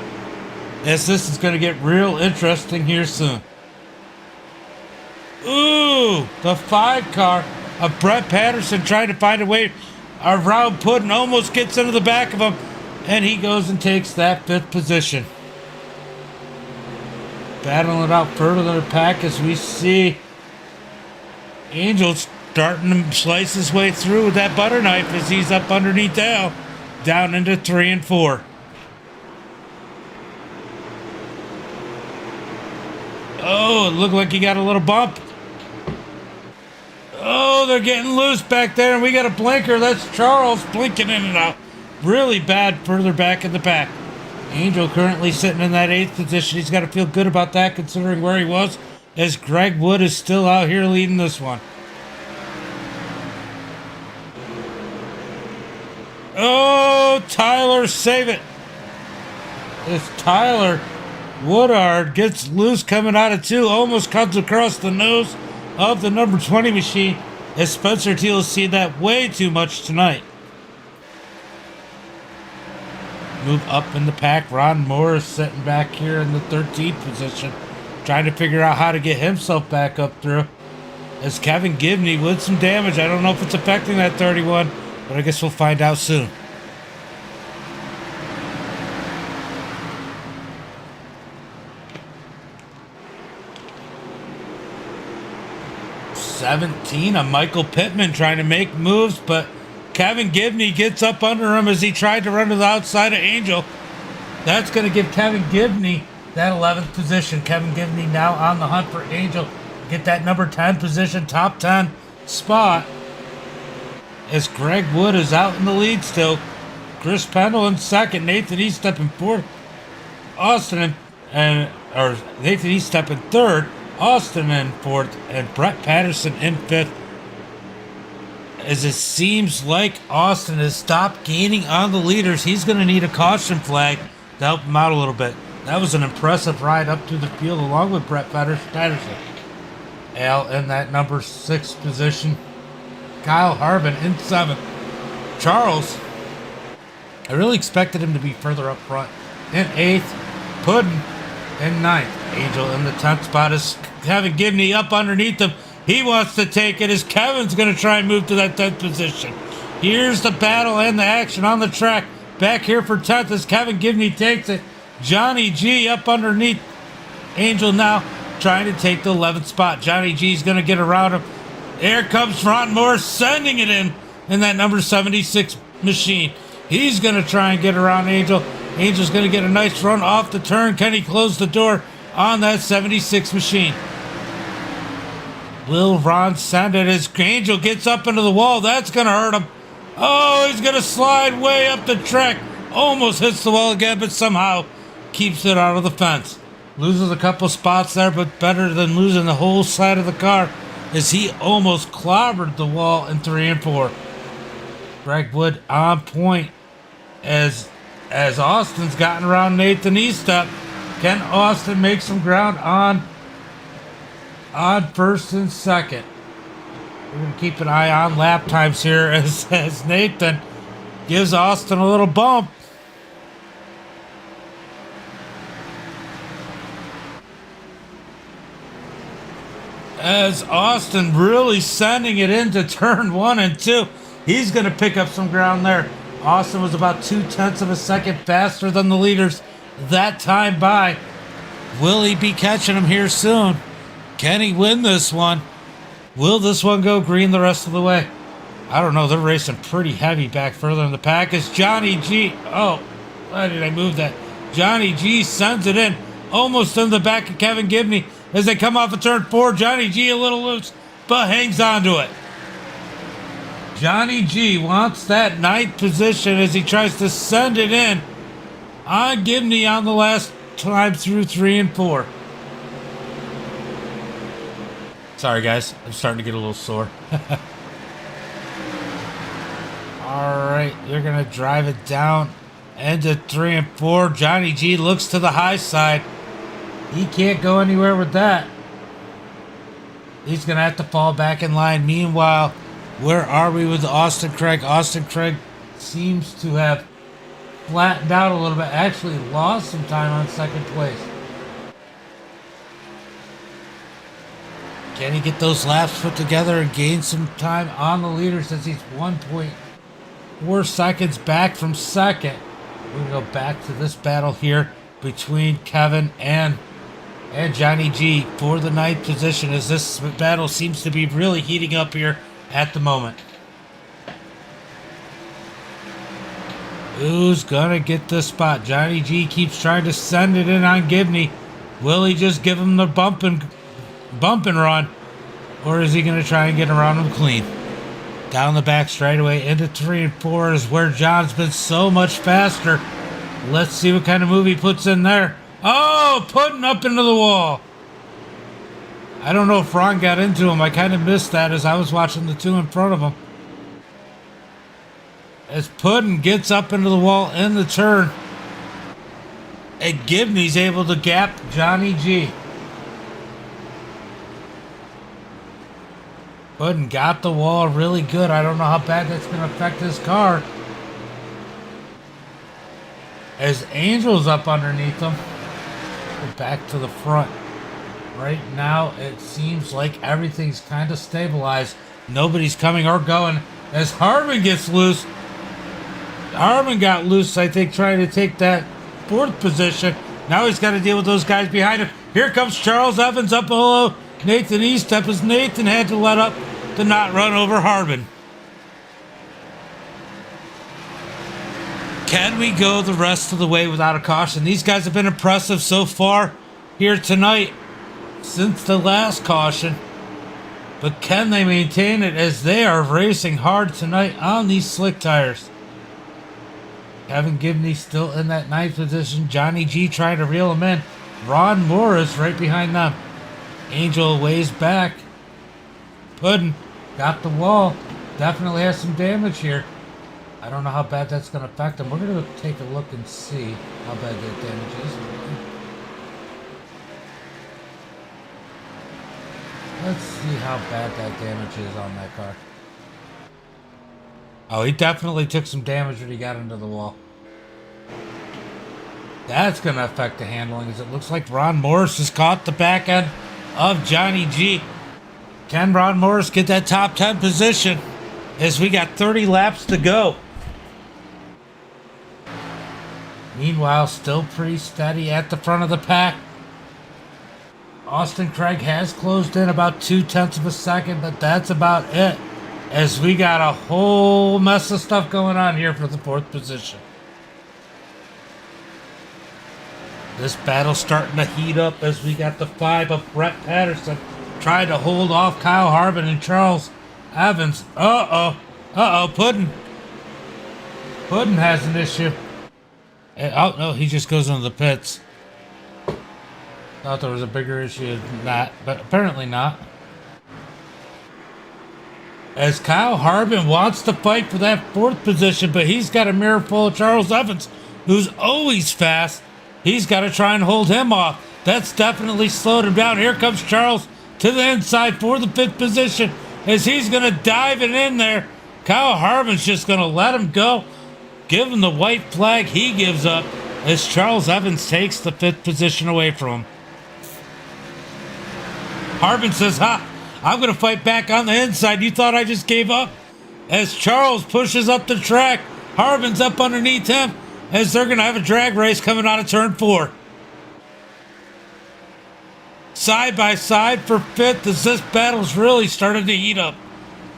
As this is going to get real interesting here soon. Ooh, the 5 car of Brett Patterson trying to find a way around Puddin, almost gets into the back of him, and he goes and takes that 5th position. Battling it out further than the pack as we see Angel starting to slice his way through with that butter knife as he's up underneath Al, down into 3 and 4. Oh, it looked like he got a little bump. Oh, they're getting loose back there, and we got a blinker. That's Charles blinking in and out. Really bad further back in the pack. Angel currently sitting in that 8th position. He's got to feel good about that considering where he was, as Greg Wood is still out here leading this one. Oh, Tyler, save it. As Tyler Woodard gets loose coming out of 2, almost comes across the nose of the number 20 machine, as Spencer Teal has seen that way too much tonight. Move up in the pack. Ron Morris sitting back here in the 13th position, trying to figure out how to get himself back up through. As Kevin Gibney with some damage. I don't know if it's affecting that 31, but I guess we'll find out soon. '17 of Michael Pittman trying to make moves, but Kevin Gibney gets up under him as he tried to run to the outside of Angel. That's going to give Kevin Gibney that 11th position. Kevin Gibney now on the hunt for Angel. Get that number 10 position, top 10 spot. As Greg Wood is out in the lead still. Chris Pendle in 2nd. Nathan Eastep in 4th. Nathan Eastep in 3rd. Austin in 4th. And Brett Patterson in 5th. As it seems like Austin has stopped gaining on the leaders, he's going to need a caution flag to help him out a little bit. That was an impressive ride up through the field along with Brett Patterson. Al in that number 6 position. Kyle Harbin in 7th. Charles, I really expected him to be further up front. In 8th. Puddin in 9th. Angel in the 10th spot is Kevin Gibney up underneath him. He wants to take it as Kevin's going to try and move to that 10th position. Here's the battle and the action on the track. Back here for 10th as Kevin Gibney takes it. Johnny G up underneath Angel now, trying to take the 11th spot. Johnny G's going to get around him. Here comes Ron Morris sending it in that number 76 machine. He's going to try and get around Angel. Angel's going to get a nice run off the turn. Can he close the door on that 76 machine? Will Ron send it as Angel gets up into the wall? That's going to hurt him. Oh, he's going to slide way up the track. Almost hits the wall again, but somehow keeps it out of the fence. Loses a couple spots there, but better than losing the whole side of the car as he almost clobbered the wall in 3 and 4. Greg Wood on point as as Austin's gotten around Nathan Eastep. Can Austin make some ground on first and second? We're going to keep an eye on lap times here as Nathan gives Austin a little bump. As Austin really sending it into turn 1 and 2. He's going to pick up some ground there. Austin was about 0.2 of a second faster than the leaders that time by. Will he be catching him here soon? Can he win this one? Will this one go green the rest of the way? I don't know. They're racing pretty heavy back further in the pack as Johnny G. Oh, why did I move that? Johnny G sends it in almost in the back of Kevin Gibney as they come off of turn 4. Johnny G a little loose, but hangs on to it. Johnny G wants that 9th position as he tries to send it in on Gibney on the last time through 3 and 4. Sorry, guys. I'm starting to get a little sore. All right. You're going to drive it down into 3 and 4. Johnny G looks to the high side. He can't go anywhere with that. He's going to have to fall back in line. Meanwhile, where are we with Austin Craig? Austin Craig seems to have flattened out a little bit. Actually lost some time on second place. Can he get those laps put together and gain some time on the leader since he's 1.4 seconds back from second? We're going to go back to this battle here between Kevin and Johnny G for the 9th position as this battle seems to be really heating up here at the moment. Who's going to get this spot? Johnny G keeps trying to send it in on Gibney. Will he just give him the bump and run? Or is he going to try and get around him clean? Down the back straightaway into 3 and 4 is where John's been so much faster. Let's see what kind of move he puts in there. Oh, putting up into the wall. I don't know if Ron got into him. I kind of missed that as I was watching the 2 in front of him. As Puddin gets up into the wall in the turn. And Gibney's able to gap Johnny G. Puddin got the wall really good. I don't know how bad that's going to affect his car. As Angel's up underneath him. Back to the front. Right now, it seems like everything's kind of stabilized. Nobody's coming or going. As Harmon gets loose. Harmon got loose, I think, trying to take that 4th position. Now he's got to deal with those guys behind him. Here comes Charles Evans up below Nathan Eastep as Nathan had to let up to not run over Harmon. Can we go the rest of the way without a caution? These guys have been impressive so far here tonight since the last caution. But can they maintain it as they are racing hard tonight on these slick tires? Kevin Gibney still in that 9th position. Johnny G trying to reel him in. Ron Morris right behind them. Angel ways back. Puddin got the wall. Definitely has some damage here. I don't know how bad that's going to affect him. We're going to take a look and see how bad that damage is. Let's see how bad that damage is on that car. Oh, he definitely took some damage when he got into the wall. That's going to affect the handling as it looks like Ron Morris has caught the back end of Johnny G. Can Ron Morris get that top 10 position as we got 30 laps to go? Meanwhile, still pretty steady at the front of the pack. Austin Craig has closed in about 0.2 of a second, but that's about it. As we got a whole mess of stuff going on here for the 4th position. This battle's starting to heat up as we got the 5 of Brett Patterson trying to hold off Kyle Harbin and Charles Evans. Puddin has an issue. Oh, no, he just goes into the pits. Thought there was a bigger issue than that, but apparently not. As Kyle Harbin wants to fight for that 4th position, but he's got a mirror full of Charles Evans who's always fast, he's got to try and hold him off. That's definitely slowed him down. Here comes Charles to the inside for the 5th position as he's going to dive it in there. Kyle Harvin's just going to let him go. Give him the white flag. He gives up as Charles Evans takes the 5th position away from him. Harbin says, "Ha, I'm going to fight back on the inside. You thought I just gave up?" As Charles pushes up the track, Harbin's up underneath him as they're going to have a drag race coming out of turn 4. Side by side for 5th as this battle's really started to heat up.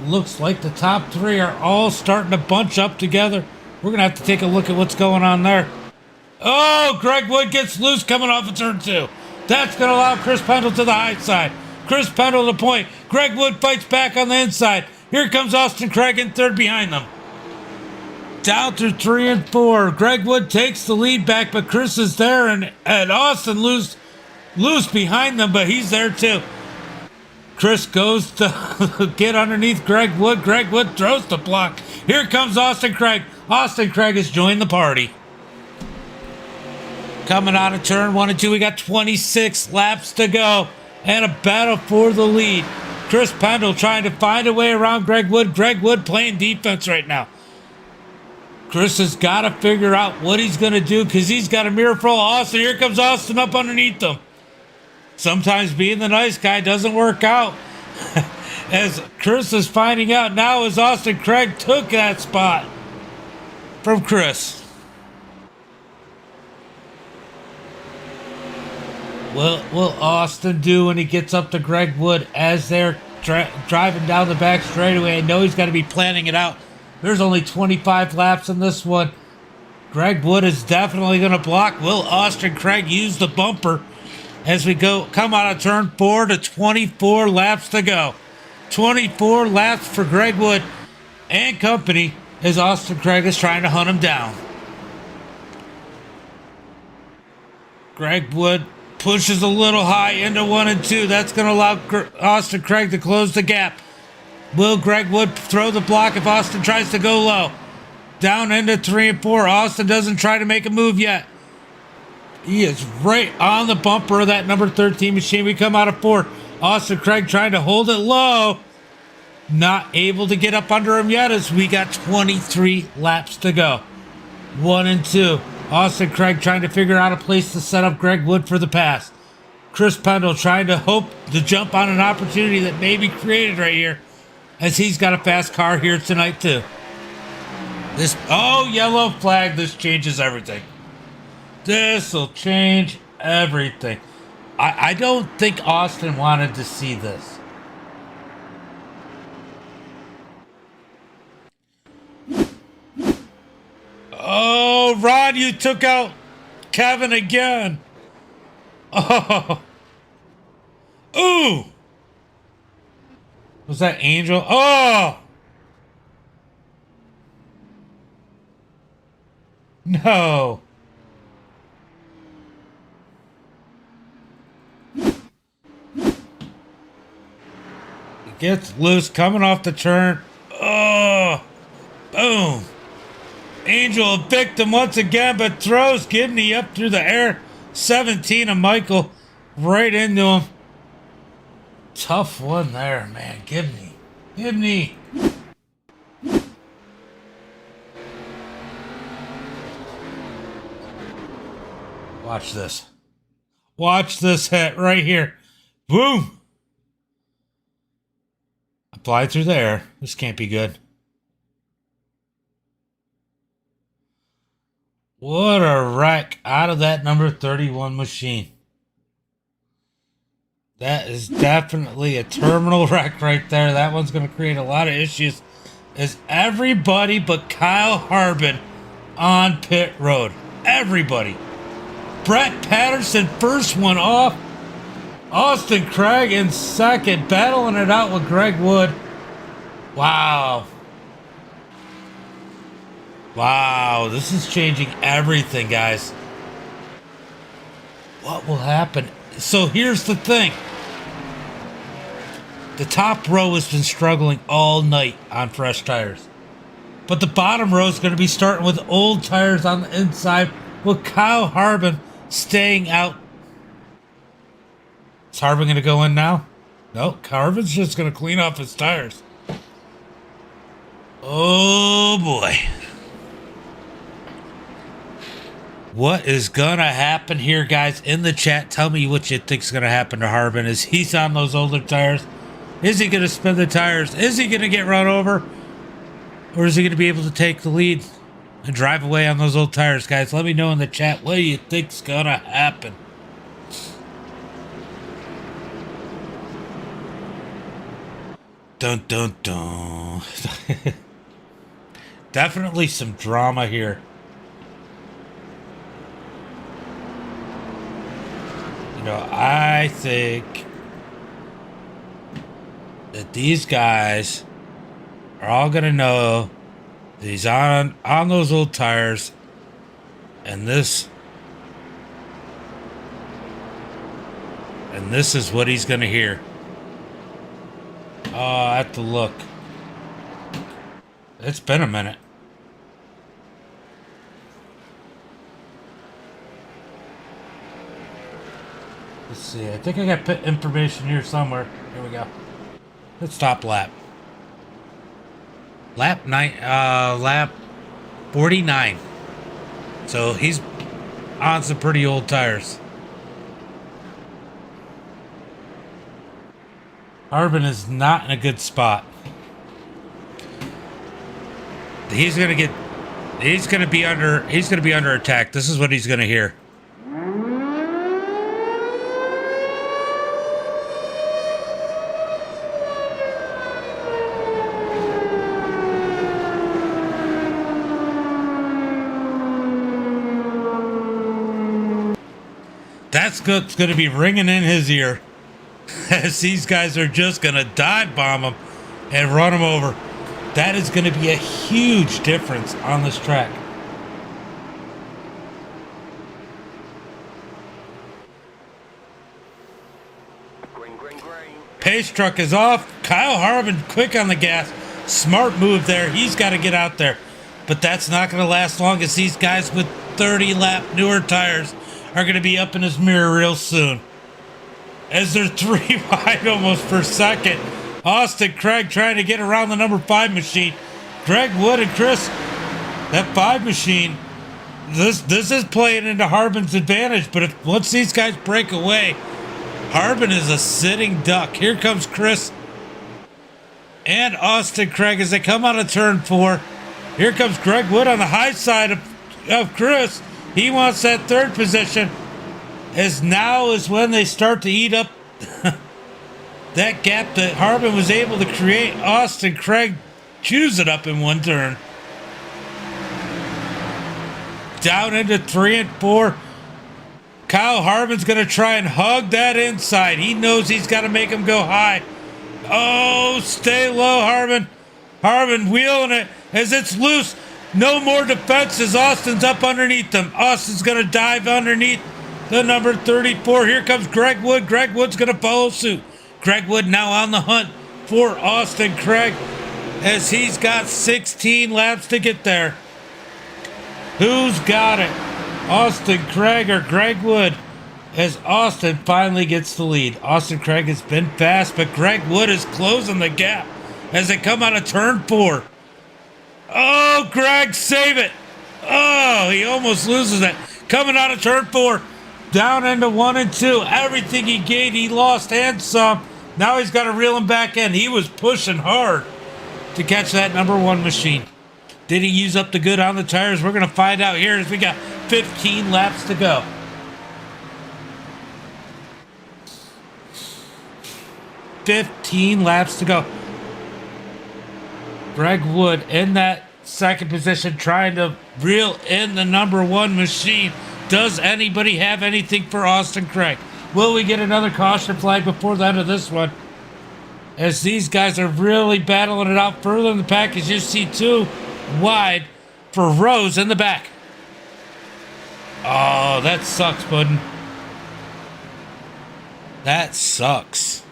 Looks like the top 3 are all starting to bunch up together. We're going to have to take a look at what's going on there. Oh, Greg Wood gets loose coming off of turn 2. That's going to allow Chris Pendle to the high side. Chris Pendle to the point. Greg Wood fights back on the inside. Here comes Austin Craig in 3rd behind them. Down through 3 and 4. Greg Wood takes the lead back, but Chris is there, and Austin loose behind them, but he's there too. Chris goes to get underneath Greg Wood. Greg Wood throws the block. Here comes Austin Craig. Austin Craig has joined the party. Coming out of turn 1 and 2, we got 26 laps to go and a battle for the lead. Chris Pendle trying to find a way around Greg Wood. Greg Wood playing defense right now. Chris has got to figure out what he's going to do because he's got a mirror full of Austin. Here comes Austin up underneath them. Sometimes being the nice guy doesn't work out. As Chris is finding out now as Austin Craig took that spot from Chris. What will Austin do when he gets up to Greg Wood as they're driving down the back straightaway? I know he's got to be planning it out. There's only 25 laps in this one. Greg Wood is definitely going to block. Will Austin Craig use the bumper as we come out of turn 4 to 24 laps to go? 24 laps for Greg Wood and company as Austin Craig is trying to hunt him down. Greg Wood pushes a little high into 1 and 2. That's going to allow Austin Craig to close the gap. Will Greg Wood throw the block if Austin tries to go low? Down into 3 and 4. Austin doesn't try to make a move yet. He is right on the bumper of that number 13 machine. We come out of 4. Austin Craig trying to hold it low. Not able to get up under him yet as we got 23 laps to go. 1 and 2. Austin Craig trying to figure out a place to set up Greg Wood for the pass. Chris Pendle trying to hope to jump on an opportunity that may be created right here as he's got a fast car here tonight too. Yellow flag. This changes everything. This will change everything. I don't think Austin wanted to see this. Oh, Ron, you took out Kevin again. Oh. Ooh. Was that Angel? Oh. No. He gets loose coming off the turn. Oh. Boom. Angel a victim once again, but throws Gibney up through the air. 17 of Michael right into him. Tough one there, man. Gibney. Watch this. Watch this hit right here. Boom. Apply through the air. This can't be good. What a wreck out of that number 31 machine. That is definitely a terminal wreck right there. That one's going to create a lot of issues as everybody but Kyle Harbin on pit road. Everybody. Brett Patterson first one off. Austin Craig in second, battling it out with Greg Wood. Wow. Wow, this is changing everything, guys. What will happen? So here's the thing. The top row has been struggling all night on fresh tires. But the bottom row is going to be starting with old tires on the inside, with Kyle Harbin staying out. Is Harbin going to go in now? No, Harbin's just going to clean off his tires. Oh boy. What is going to happen here, guys? In the chat, tell me what you think's going to happen to Harbin. Is he's on those older tires? Is he going to spin the tires? Is he going to get run over? Or is he going to be able to take the lead and drive away on those old tires, guys? Let me know in the chat what you think's going to happen. Dun, dun, dun. Definitely some drama here. You know, I think that these guys are all going to know that he's on those old tires, and this is what he's going to hear. Oh, I have to look. It's been a minute. Let's see. I think I got information here somewhere. Here we go. Let's stop lap. Lap 49. So he's on some pretty old tires. Harbin is not in a good spot. He's gonna be under attack. This is what he's gonna hear. That's what's going to be ringing in his ear, as these guys are just going to dive bomb him and run him over. That is going to be a huge difference on this track. Green, green, green. Pace truck is off. Kyle Harbin quick on the gas. Smart move there. He's got to get out there. But that's not going to last long, as these guys with 30 lap newer tires are going to be up in his mirror real soon. As they're 3 wide almost per second. Austin Craig trying to get around the number 5 machine. Greg Wood and Chris, that 5 machine, this is playing into Harbin's advantage. But once these guys break away, Harbin is a sitting duck. Here comes Chris and Austin Craig as they come out of turn 4. Here comes Greg Wood on the high side of Chris. He wants that 3rd position, as now is when they start to eat up that gap that Harbin was able to create. Austin Craig chews it up in one turn. Down into 3 and 4. Kyle Harbin's going to try and hug that inside. He knows he's got to make him go high. Oh, stay low, Harbin. Harbin wheeling it as it's loose. No more defense as Austin's up underneath them. Austin's going to dive underneath the number 34. Here comes Greg Wood. Greg Wood's going to follow suit. Greg Wood now on the hunt for Austin Craig, as he's got 16 laps to get there. Who's got it? Austin Craig or Greg Wood? As Austin finally gets the lead. Austin Craig has been fast, but Greg Wood is closing the gap as they come out of turn 4. Oh, Greg, save it. Oh, he almost loses it. Coming out of turn 4, down into 1 and 2. Everything he gained, he lost and some. Now he's got to reel him back in. He was pushing hard to catch that number 1 machine. Did he use up the good on the tires? We're going to find out here as we got 15 laps to go. Greg Wood in that 2nd position trying to reel in the number 1 machine. Does anybody have anything for Austin Craig? Will we get another caution flag before the end of this one? As these guys are really battling it out further in the pack, as you see 2 wide for Rose in the back. Oh, that sucks, Puddin'. That sucks.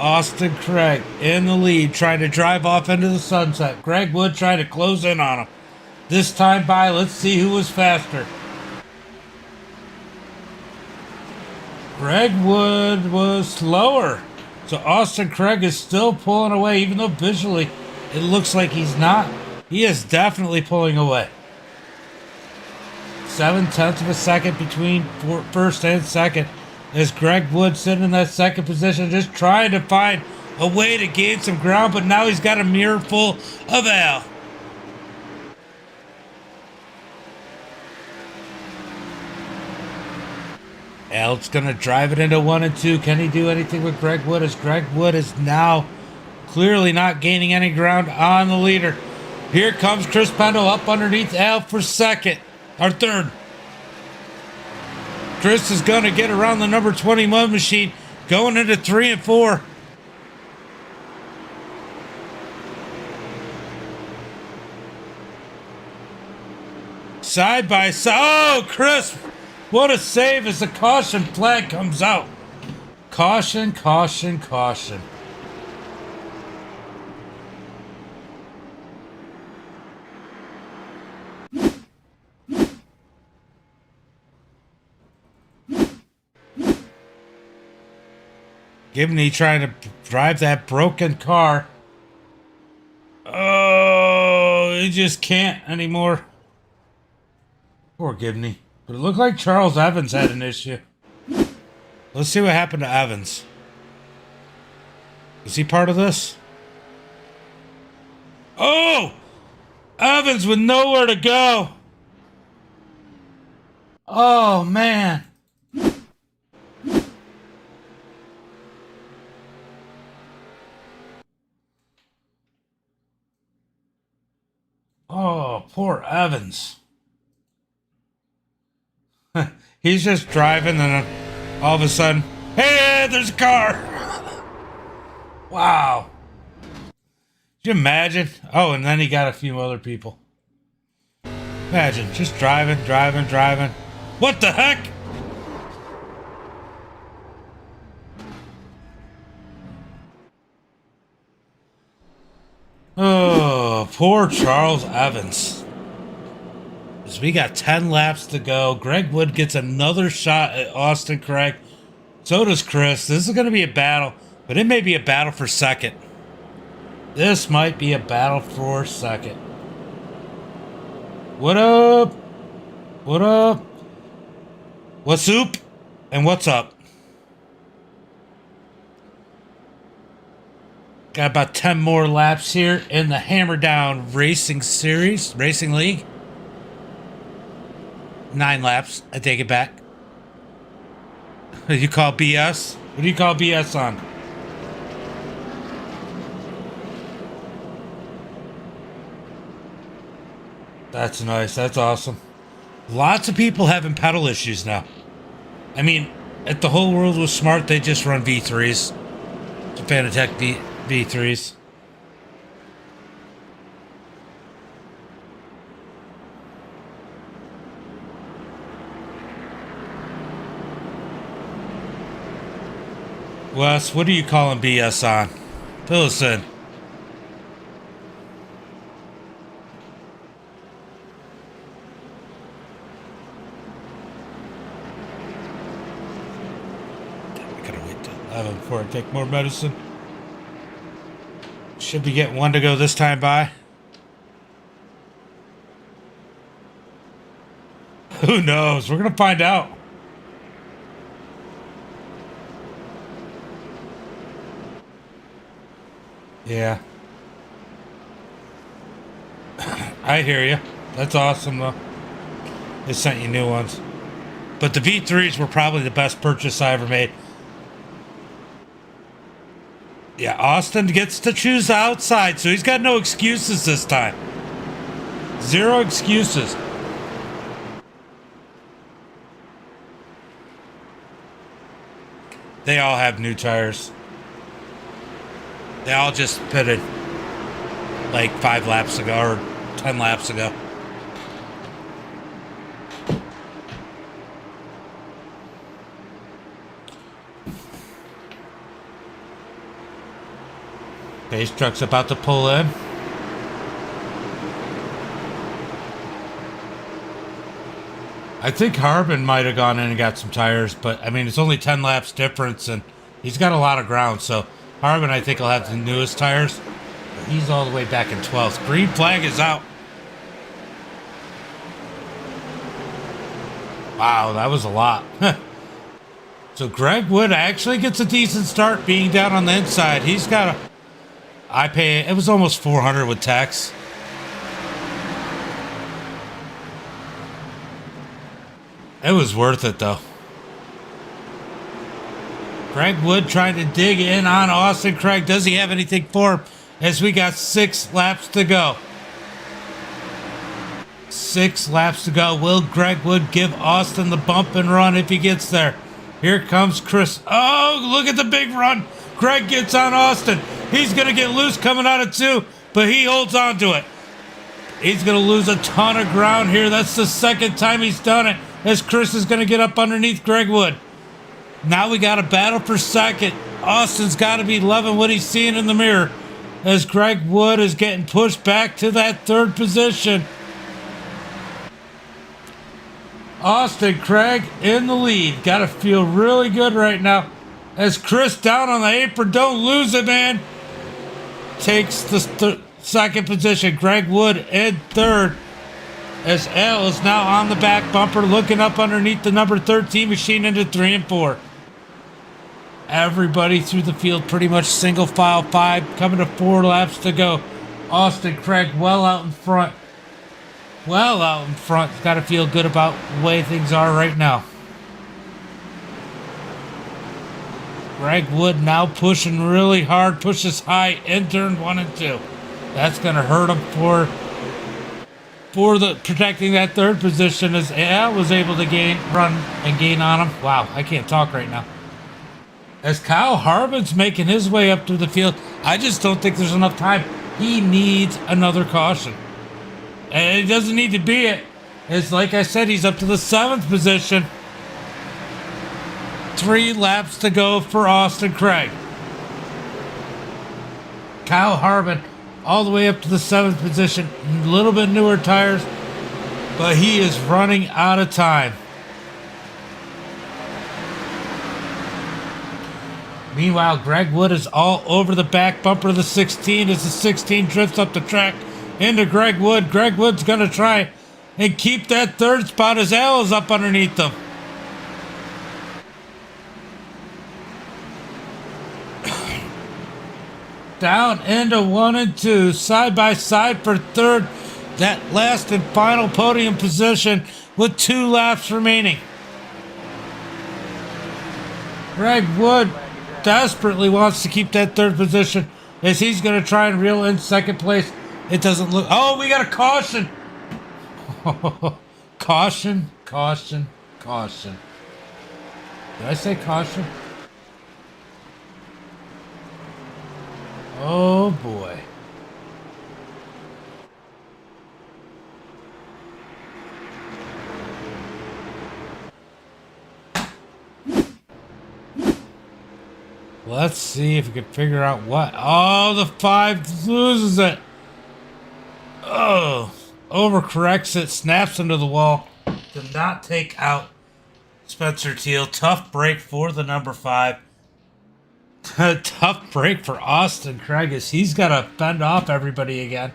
Austin Craig in the lead, trying to drive off into the sunset. Greg Wood trying to close in on him. This time by, let's see who was faster. Greg Wood was slower. So Austin Craig is still pulling away, even though visually it looks like he's not. He is definitely pulling away. 0.7 of a second between first and second. As Greg Wood sitting in that second position, just trying to find a way to gain some ground, but now he's got a mirror full of Al. Al's gonna drive it into 1 and 2. Can he do anything with Greg Wood? As Greg Wood is now clearly not gaining any ground on the leader. Here comes Chris Pendle up underneath Al for second, or third. Chris is going to get around the number 21 machine, going into 3 and 4. Side by side. Oh, Chris, what a save as the caution flag comes out. Caution, caution, caution. Gibney trying to drive that broken car. Oh, he just can't anymore. Poor Gibney. But it looked like Charles Evans had an issue. Let's see what happened to Evans. Is he part of this? Oh! Evans with nowhere to go. Oh, man. Oh, poor Evans. He's just driving and all of a sudden, hey, there's a car. Wow. Could you imagine? Oh, and then he got a few other people. Imagine, just driving. What the heck? Oh, poor Charles Evans. As we got 10 laps to go. Greg Wood gets another shot at Austin Craig. So does Chris. This is going to be a battle, but it may be a battle for second. This might be a battle for second. What up? What up? What's up? And what's up? Got about 10 more laps here in the Hammer Down Racing Series, Racing League. 9 laps. I take it back. You call BS? What do you call BS on? That's nice. That's awesome. Lots of people having pedal issues now. I mean, if the whole world was smart, they just run V3s. Fanatec V3s. Wes, what are you calling BS on? Fill us in. I gotta wait till 11 before I take more medicine. Should be getting 1 to go this time by. Who knows? We're gonna find out. Yeah. I hear you. That's awesome, though. They sent you new ones. But the V3s were probably the best purchase I ever made. Yeah, Austin gets to choose the outside, so he's got no excuses this time. 0 excuses. They all have new tires. They all just pitted like 5 laps ago or 10 laps ago. Base truck's about to pull in. I think Harbin might have gone in and got some tires, but I mean, it's only 10 laps difference, and he's got a lot of ground. So Harbin, I think, will have the newest tires. But he's all the way back in 12th. Green flag is out. Wow, that was a lot. So Greg Wood actually gets a decent start being down on the inside. He's got it was almost 400 with tax. It was worth it, though. Greg Wood trying to dig in on Austin Craig. Does he have anything for him? As we got 6 laps to go. 6 laps to go. Will Greg Wood give Austin the bump and run if he gets there? Here comes Chris. Oh, look at the big run. Greg gets on Austin. He's going to get loose coming out of 2, but he holds on to it. He's going to lose a ton of ground here. That's the second time he's done it, as Chris is going to get up underneath Greg Wood. Now we got a battle for second. Austin's got to be loving what he's seeing in the mirror, as Greg Wood is getting pushed back to that 3rd position. Austin Craig in the lead. Got to feel really good right now, as Chris down on the apron. Don't lose it, man. Takes the 2nd position. Greg Wood in 3rd. As Al is now on the back bumper, looking up underneath the number 13 machine into 3 and 4. Everybody through the field, pretty much single file 5, coming to 4 laps to go. Austin Craig well out in front. Well out in front. Got to feel good about the way things are right now. Greg Wood now pushing really hard, pushes high in turn 1 and 2. That's going to hurt him for the protecting that 3rd position, as Al was able to gain on him. Wow, I can't talk right now. As Kyle Harbin's making his way up to the field, I just don't think there's enough time. He needs another caution. And it doesn't need to be it. It's like I said, he's up to the 7th position. 3 laps to go for Austin Craig. Kyle Harbin all the way up to the 7th position. A little bit newer tires, but he is running out of time. Meanwhile, Greg Wood is all over the back bumper of the 16 as the 16 drifts up the track into Greg Wood. Greg Wood's going to try and keep that 3rd spot as Al is up underneath them. Down into 1 and 2, side by side for 3rd. That last and final podium position with 2 laps remaining. Greg Wood desperately wants to keep that 3rd position, as he's going to try and reel in 2nd place. It doesn't look... Oh, we got a caution. Caution, caution, caution. Did I say caution? Oh boy. Let's see if we can figure out what. Oh, the 5 loses it. Oh, overcorrects it, snaps into the wall. Did not take out Spencer Teal. Tough break for the number 5. Tough break for Austin Craig, as he's got to fend off everybody again.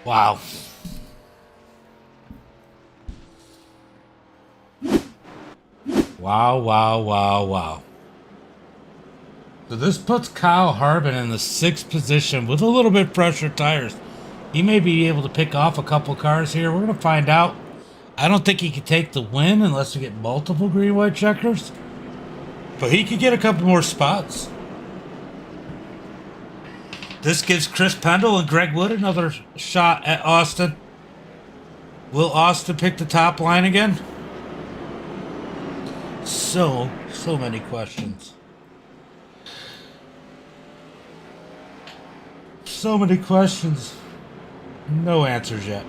Wow. Wow, wow, wow, wow. So this puts Kyle Harbin in the 6th position with a little bit fresher tires. He may be able to pick off a couple cars here. We're going to find out. I don't think he can take the win unless we get multiple green-white checkers. But he could get a couple more spots. This gives Chris Pendle and Greg Wood another shot at Austin. Will Austin pick the top line again? So many questions. So many questions. No answers yet.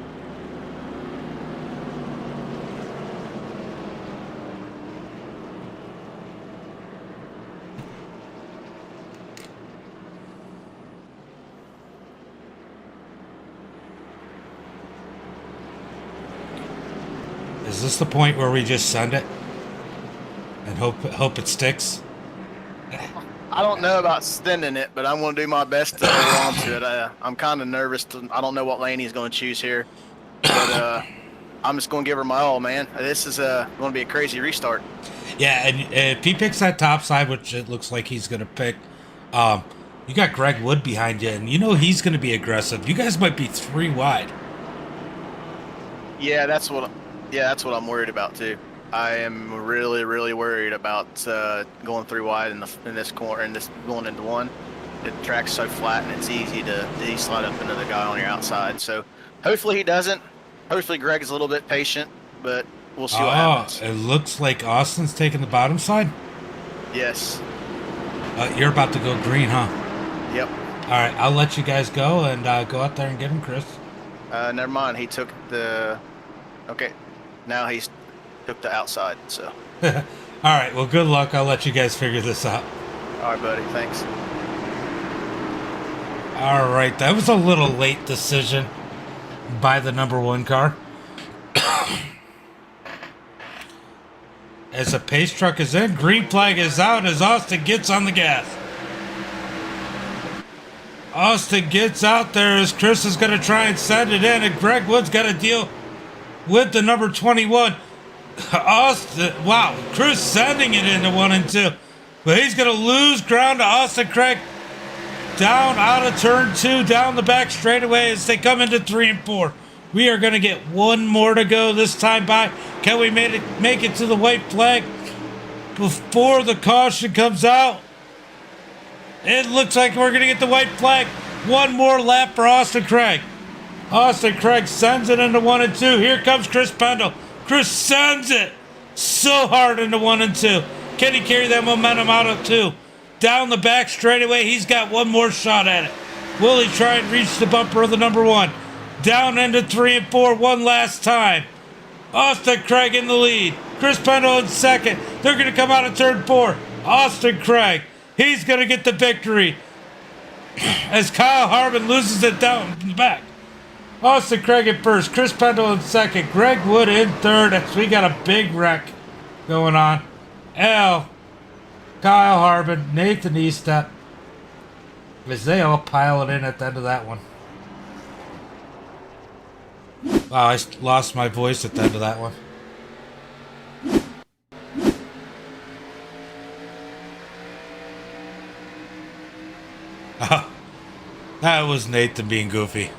Is this the point where we just send it and hope it sticks? I don't know about sending it, but I'm going to do my best to hold on to it. I'm kind of nervous. I don't know what lane he's going to choose here, but I'm just going to give her my all, man. This is going to be a crazy restart. Yeah, and if he picks that top side, which it looks like he's going to pick, you got Greg Wood behind you, and you know he's going to be aggressive. You guys might be 3 wide. Yeah, that's what I'm worried about too. I am really, really worried about going 3 wide in this corner and this going into one. The track's so flat and it's easy to slide up into the guy on your outside. So hopefully he doesn't. Hopefully Greg's a little bit patient, but we'll see what happens. It looks like Austin's taking the bottom side. Yes. You're about to go green, huh? Yep. All right, I'll let you guys go and go out there and get him, Chris. Never mind. He took the. Okay. Now he's took the outside. So. All right. Well, good luck. I'll let you guys figure this out. All right, buddy. Thanks. All right. That was a little late decision by the number 1 car. As the pace truck is in, green flag is out as Austin gets on the gas. Austin gets out there as Chris is going to try and send it in, and Greg Wood's got to deal with the number 21. Austin, wow, Chris sending it into 1 and 2. But he's going to lose ground to Austin Craig down out of turn 2, down the back straightaway as they come into 3 and 4. We are going to get 1 more to go this time by. Can we make it to the white flag before the caution comes out? It looks like we're going to get the white flag. 1 more lap for Austin Craig. Austin Craig sends it into 1 and 2. Here comes Chris Pendle. Chris sends it so hard into 1 and 2. Can he carry that momentum out of 2? Down the back straightaway, he's got 1 more shot at it. Will he try and reach the bumper of the number 1? Down into 3 and 4 one last time. Austin Craig in the lead. Chris Pendle in second. They're going to come out of turn 4. Austin Craig, he's going to get the victory as Kyle Harbin loses it down in the back. Austin Craig in first. Chris Pendle in second. Greg Wood in third as we got a big wreck going on. Kyle Harbin, Nathan Eastep, as they all pile it in at the end of that one. Wow, I lost my voice at the end of that one. Oh, that was Nathan being goofy.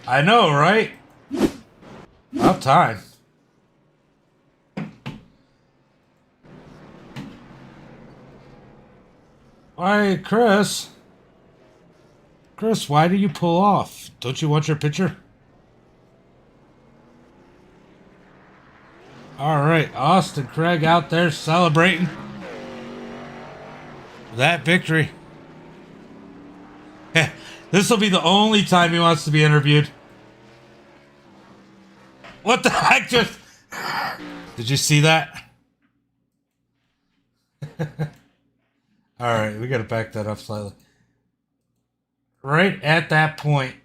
I know, right? About time. Why, Chris? Chris, why do you pull off? Don't you want your picture? All right, Austin Craig out there celebrating that victory. This will be the only time he wants to be interviewed. What the heck just... Did you see that? All right, we got to back that up slightly. Right at that point,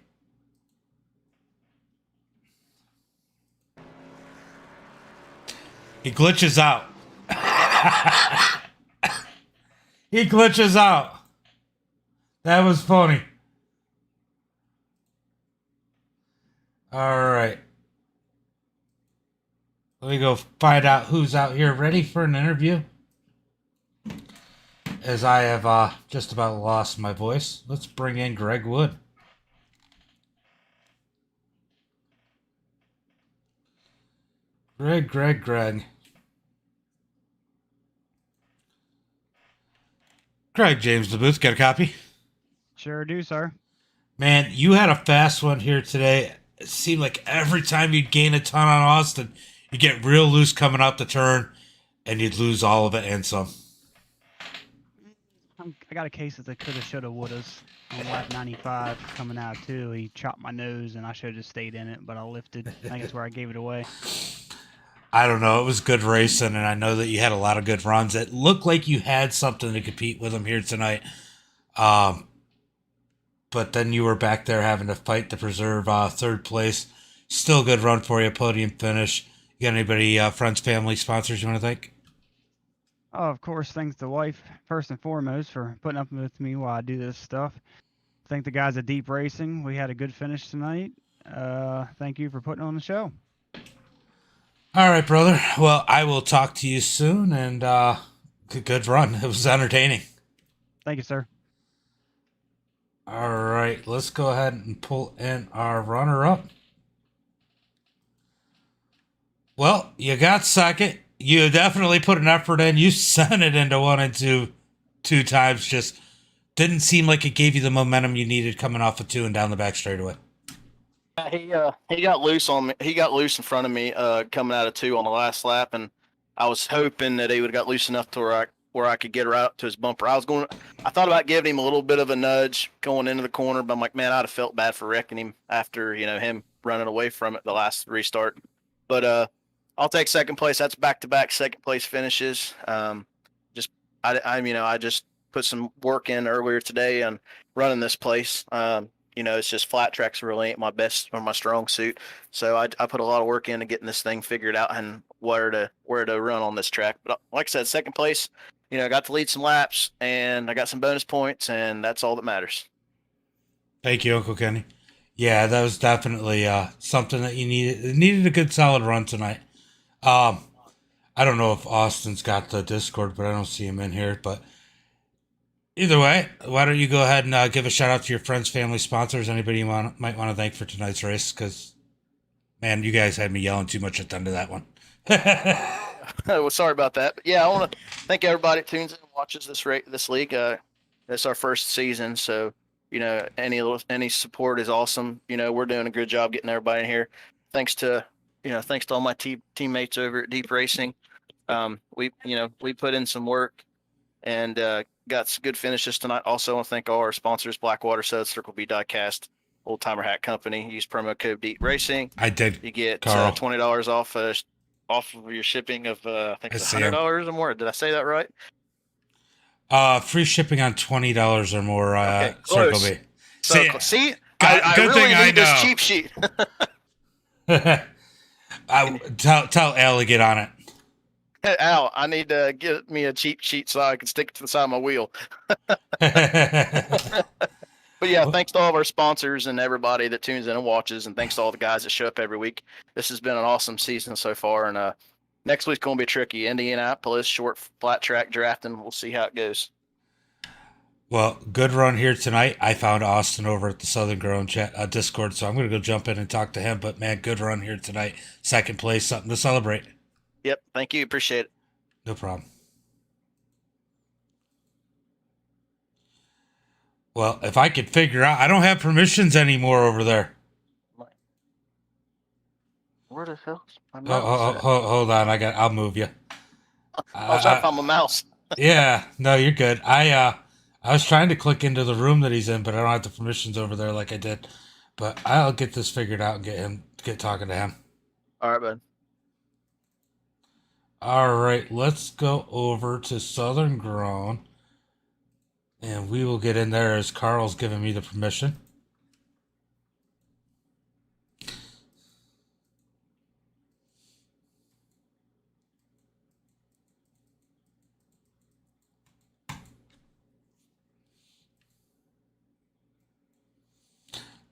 he glitches out. He glitches out. That was funny. All right. Let me go find out who's out here ready for an interview. As I have just about lost my voice. Let's bring in Greg Wood. Greg. Greg James DeBooth, got a copy? Sure do, sir. Man, you had a fast one here today. It seemed like every time you'd gain a ton on Austin, you get real loose coming out the turn, and you'd lose all of it and some. I got a case of the coulda, shoulda, wouldas on lap 95 coming out too. He chopped my nose, and I should have just stayed in it, but I lifted. I think that's where I gave it away. I don't know. It was good racing, and I know that you had a lot of good runs. It looked like you had something to compete with him here tonight. But but then you were back there having to fight to preserve third place. Still a good run for you, podium finish. You got anybody, friends, family, sponsors you want to thank? Oh, of course, thanks to wife, first and foremost, for putting up with me while I do this stuff. Thank the guys at Deep Racing. We had a good finish tonight. Thank you for putting on the show. All right, brother. Well, I will talk to you soon, and good run. It was entertaining. Thank you, sir. All right, let's go ahead and pull in our runner-up. Well, you got second. You definitely put an effort in. You sent it into 1 and 2 times. Just didn't seem like it gave you the momentum you needed coming off of 2 and down the back straightaway. He got loose on me. He got loose in front of me coming out of 2 on the last lap, and I was hoping that he would have got loose enough to where I could get right to his bumper. I thought about giving him a little bit of a nudge going into the corner, but I'm like, man, I'd have felt bad for wrecking him after him running away from it the last restart. But I'll take second place. That's back-to-back second place finishes. I just put some work in earlier today on running this place. It's just flat tracks really ain't my best or my strong suit. So I put a lot of work into getting this thing figured out and where to run on this track. But like I said, second place, I got to lead some laps and I got some bonus points, and that's all that matters. Thank you, Uncle Kenny. Yeah, that was definitely something that you needed. It needed a good solid run tonight. I don't know if Austin's got the Discord, but I don't see him in here. But either way, why don't you go ahead and give a shout out to your friends, family, sponsors, anybody you might want to thank for tonight's race? Because, man, you guys had me yelling too much at the end of that one. Well, sorry about that. But yeah, I want to thank everybody that tunes in and watches this league. It's our first season, so any support is awesome. We're doing a good job getting everybody in here. Thanks to all my teammates over at Deep Racing. We put in some work and got some good finishes tonight. Also, I want to thank all our sponsors: Blackwater Soda, Circle B Diecast, Old Timer Hat Company. Use promo code Deep Racing. I did. You get $20 off of your shipping of I think it's $100 or more. Did I say that right? Free shipping on $20 or more. Okay, Circle B. See, I really need this cheap sheet. Tell Al to get on it. Hey, Al, I need to get me a cheap sheet so I can stick it to the side of my wheel. But yeah, thanks to all of our sponsors and everybody that tunes in and watches, and thanks to all the guys that show up every week. This has been an awesome season so far, and next week's going to be tricky. Indianapolis, short flat track drafting. We'll see how it goes. Well, good run here tonight. I found Austin over at the Southern Grown chat Discord, so I'm going to go jump in and talk to him. But, man, good run here tonight. Second place, something to celebrate. Yep, thank you. Appreciate it. No problem. Well, if I could figure out, I don't have permissions anymore over there. Where the hell's my mouse? Hold on, I'll move you. I was trying to find my mouse. Yeah, no, you're good. I was trying to click into the room that he's in, but I don't have the permissions over there like I did. But I'll get this figured out and get talking to him. All right, bud. All right, let's go over to Southern Grown. And we will get in there as Carl's giving me the permission.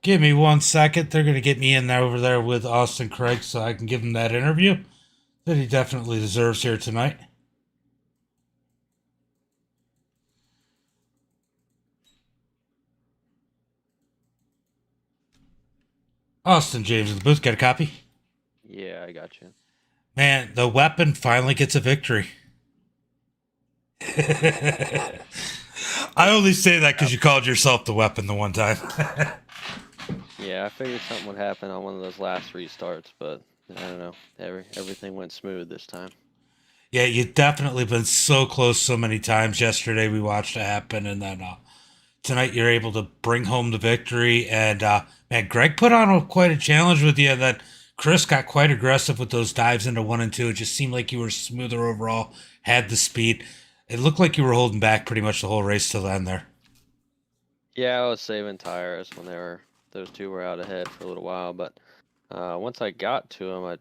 Give me 1 second. They're going to get me in there over there with Austin Craig so I can give him that interview that he definitely deserves here tonight. Austin James in the booth, got a copy? Yeah, I got you. Man, the weapon finally gets a victory. I only say that because you called yourself the weapon the one time. Yeah, I figured something would happen on one of those last restarts, but I don't know. Everything went smooth this time. Yeah, you've definitely been so close so many times. Yesterday we watched it happen, and then tonight you're able to bring home the victory. And man, Greg put on quite a challenge with you. And then Chris got quite aggressive with those dives into 1 and 2. It just seemed like you were smoother overall, had the speed. It looked like you were holding back pretty much the whole race till the end there. Yeah, I was saving tires when those two were out ahead for a little while, but once I got to them, I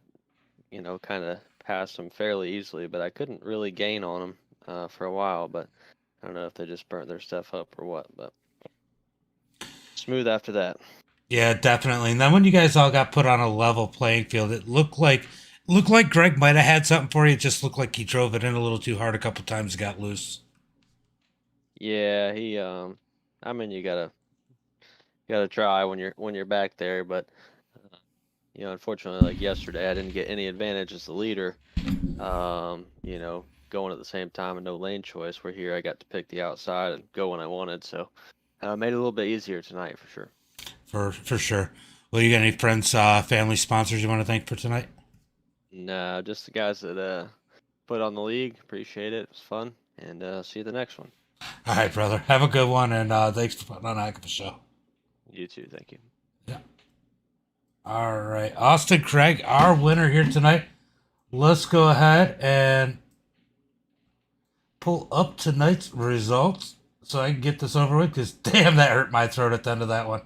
kind of passed them fairly easily, but I couldn't really gain on them for a while. But I don't know if they just burnt their stuff up or what. But smooth after that. Yeah, definitely. And then when you guys all got put on a level playing field, it looked like Greg might have had something for you. It just looked like he drove it in a little too hard a couple times and got loose. Yeah, he I mean you gotta try when you're back there, but unfortunately, like yesterday, I didn't get any advantage as the leader. Going at the same time and no lane choice. Where here I got to pick the outside and go when I wanted, so made it a little bit easier tonight for sure. For sure. Well, you got any friends, family, sponsors you want to thank for tonight? No, just the guys that put on the league. Appreciate it. It was fun, and see you the next one. All right, brother. Have a good one, and thanks for putting on a heck of a show. You too. Thank you. Yeah. All right, Austin Craig, our winner here tonight. Let's go ahead and pull up tonight's results so I can get this over with, because damn, that hurt my throat at the end of that one.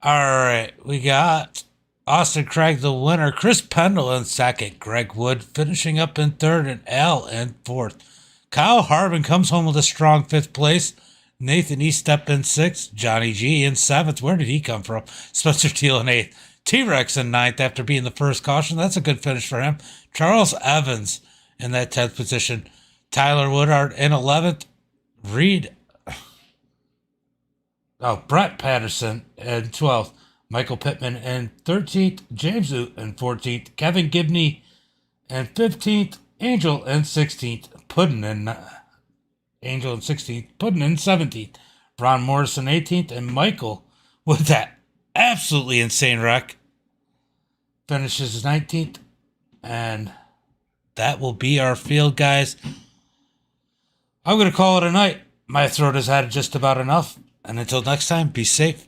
All right, we got Austin Craig, the winner. Chris Pendle in second. Greg Wood finishing up in third, and Al in fourth. Kyle Harbin comes home with a strong fifth place. Nathan Eastep in sixth. Johnny G in seventh. Where did he come from? Spencer Teal in eighth. T-Rex in ninth after being the first caution. That's a good finish for him. Charles Evans in that 10th position. Tyler Woodard in 11th. Brett Patterson in 12th. Michael Pittman in 13th. James Oot in 14th. Kevin Gibney in 15th. Angel in 16th. Angel in 16th. Puddin in 17th. Ron Morrison 18th. And Michael, with that absolutely insane wreck, finishes 19th. And that will be our field, guys. I'm going to call it a night. My throat has had just about enough. And until next time, be safe,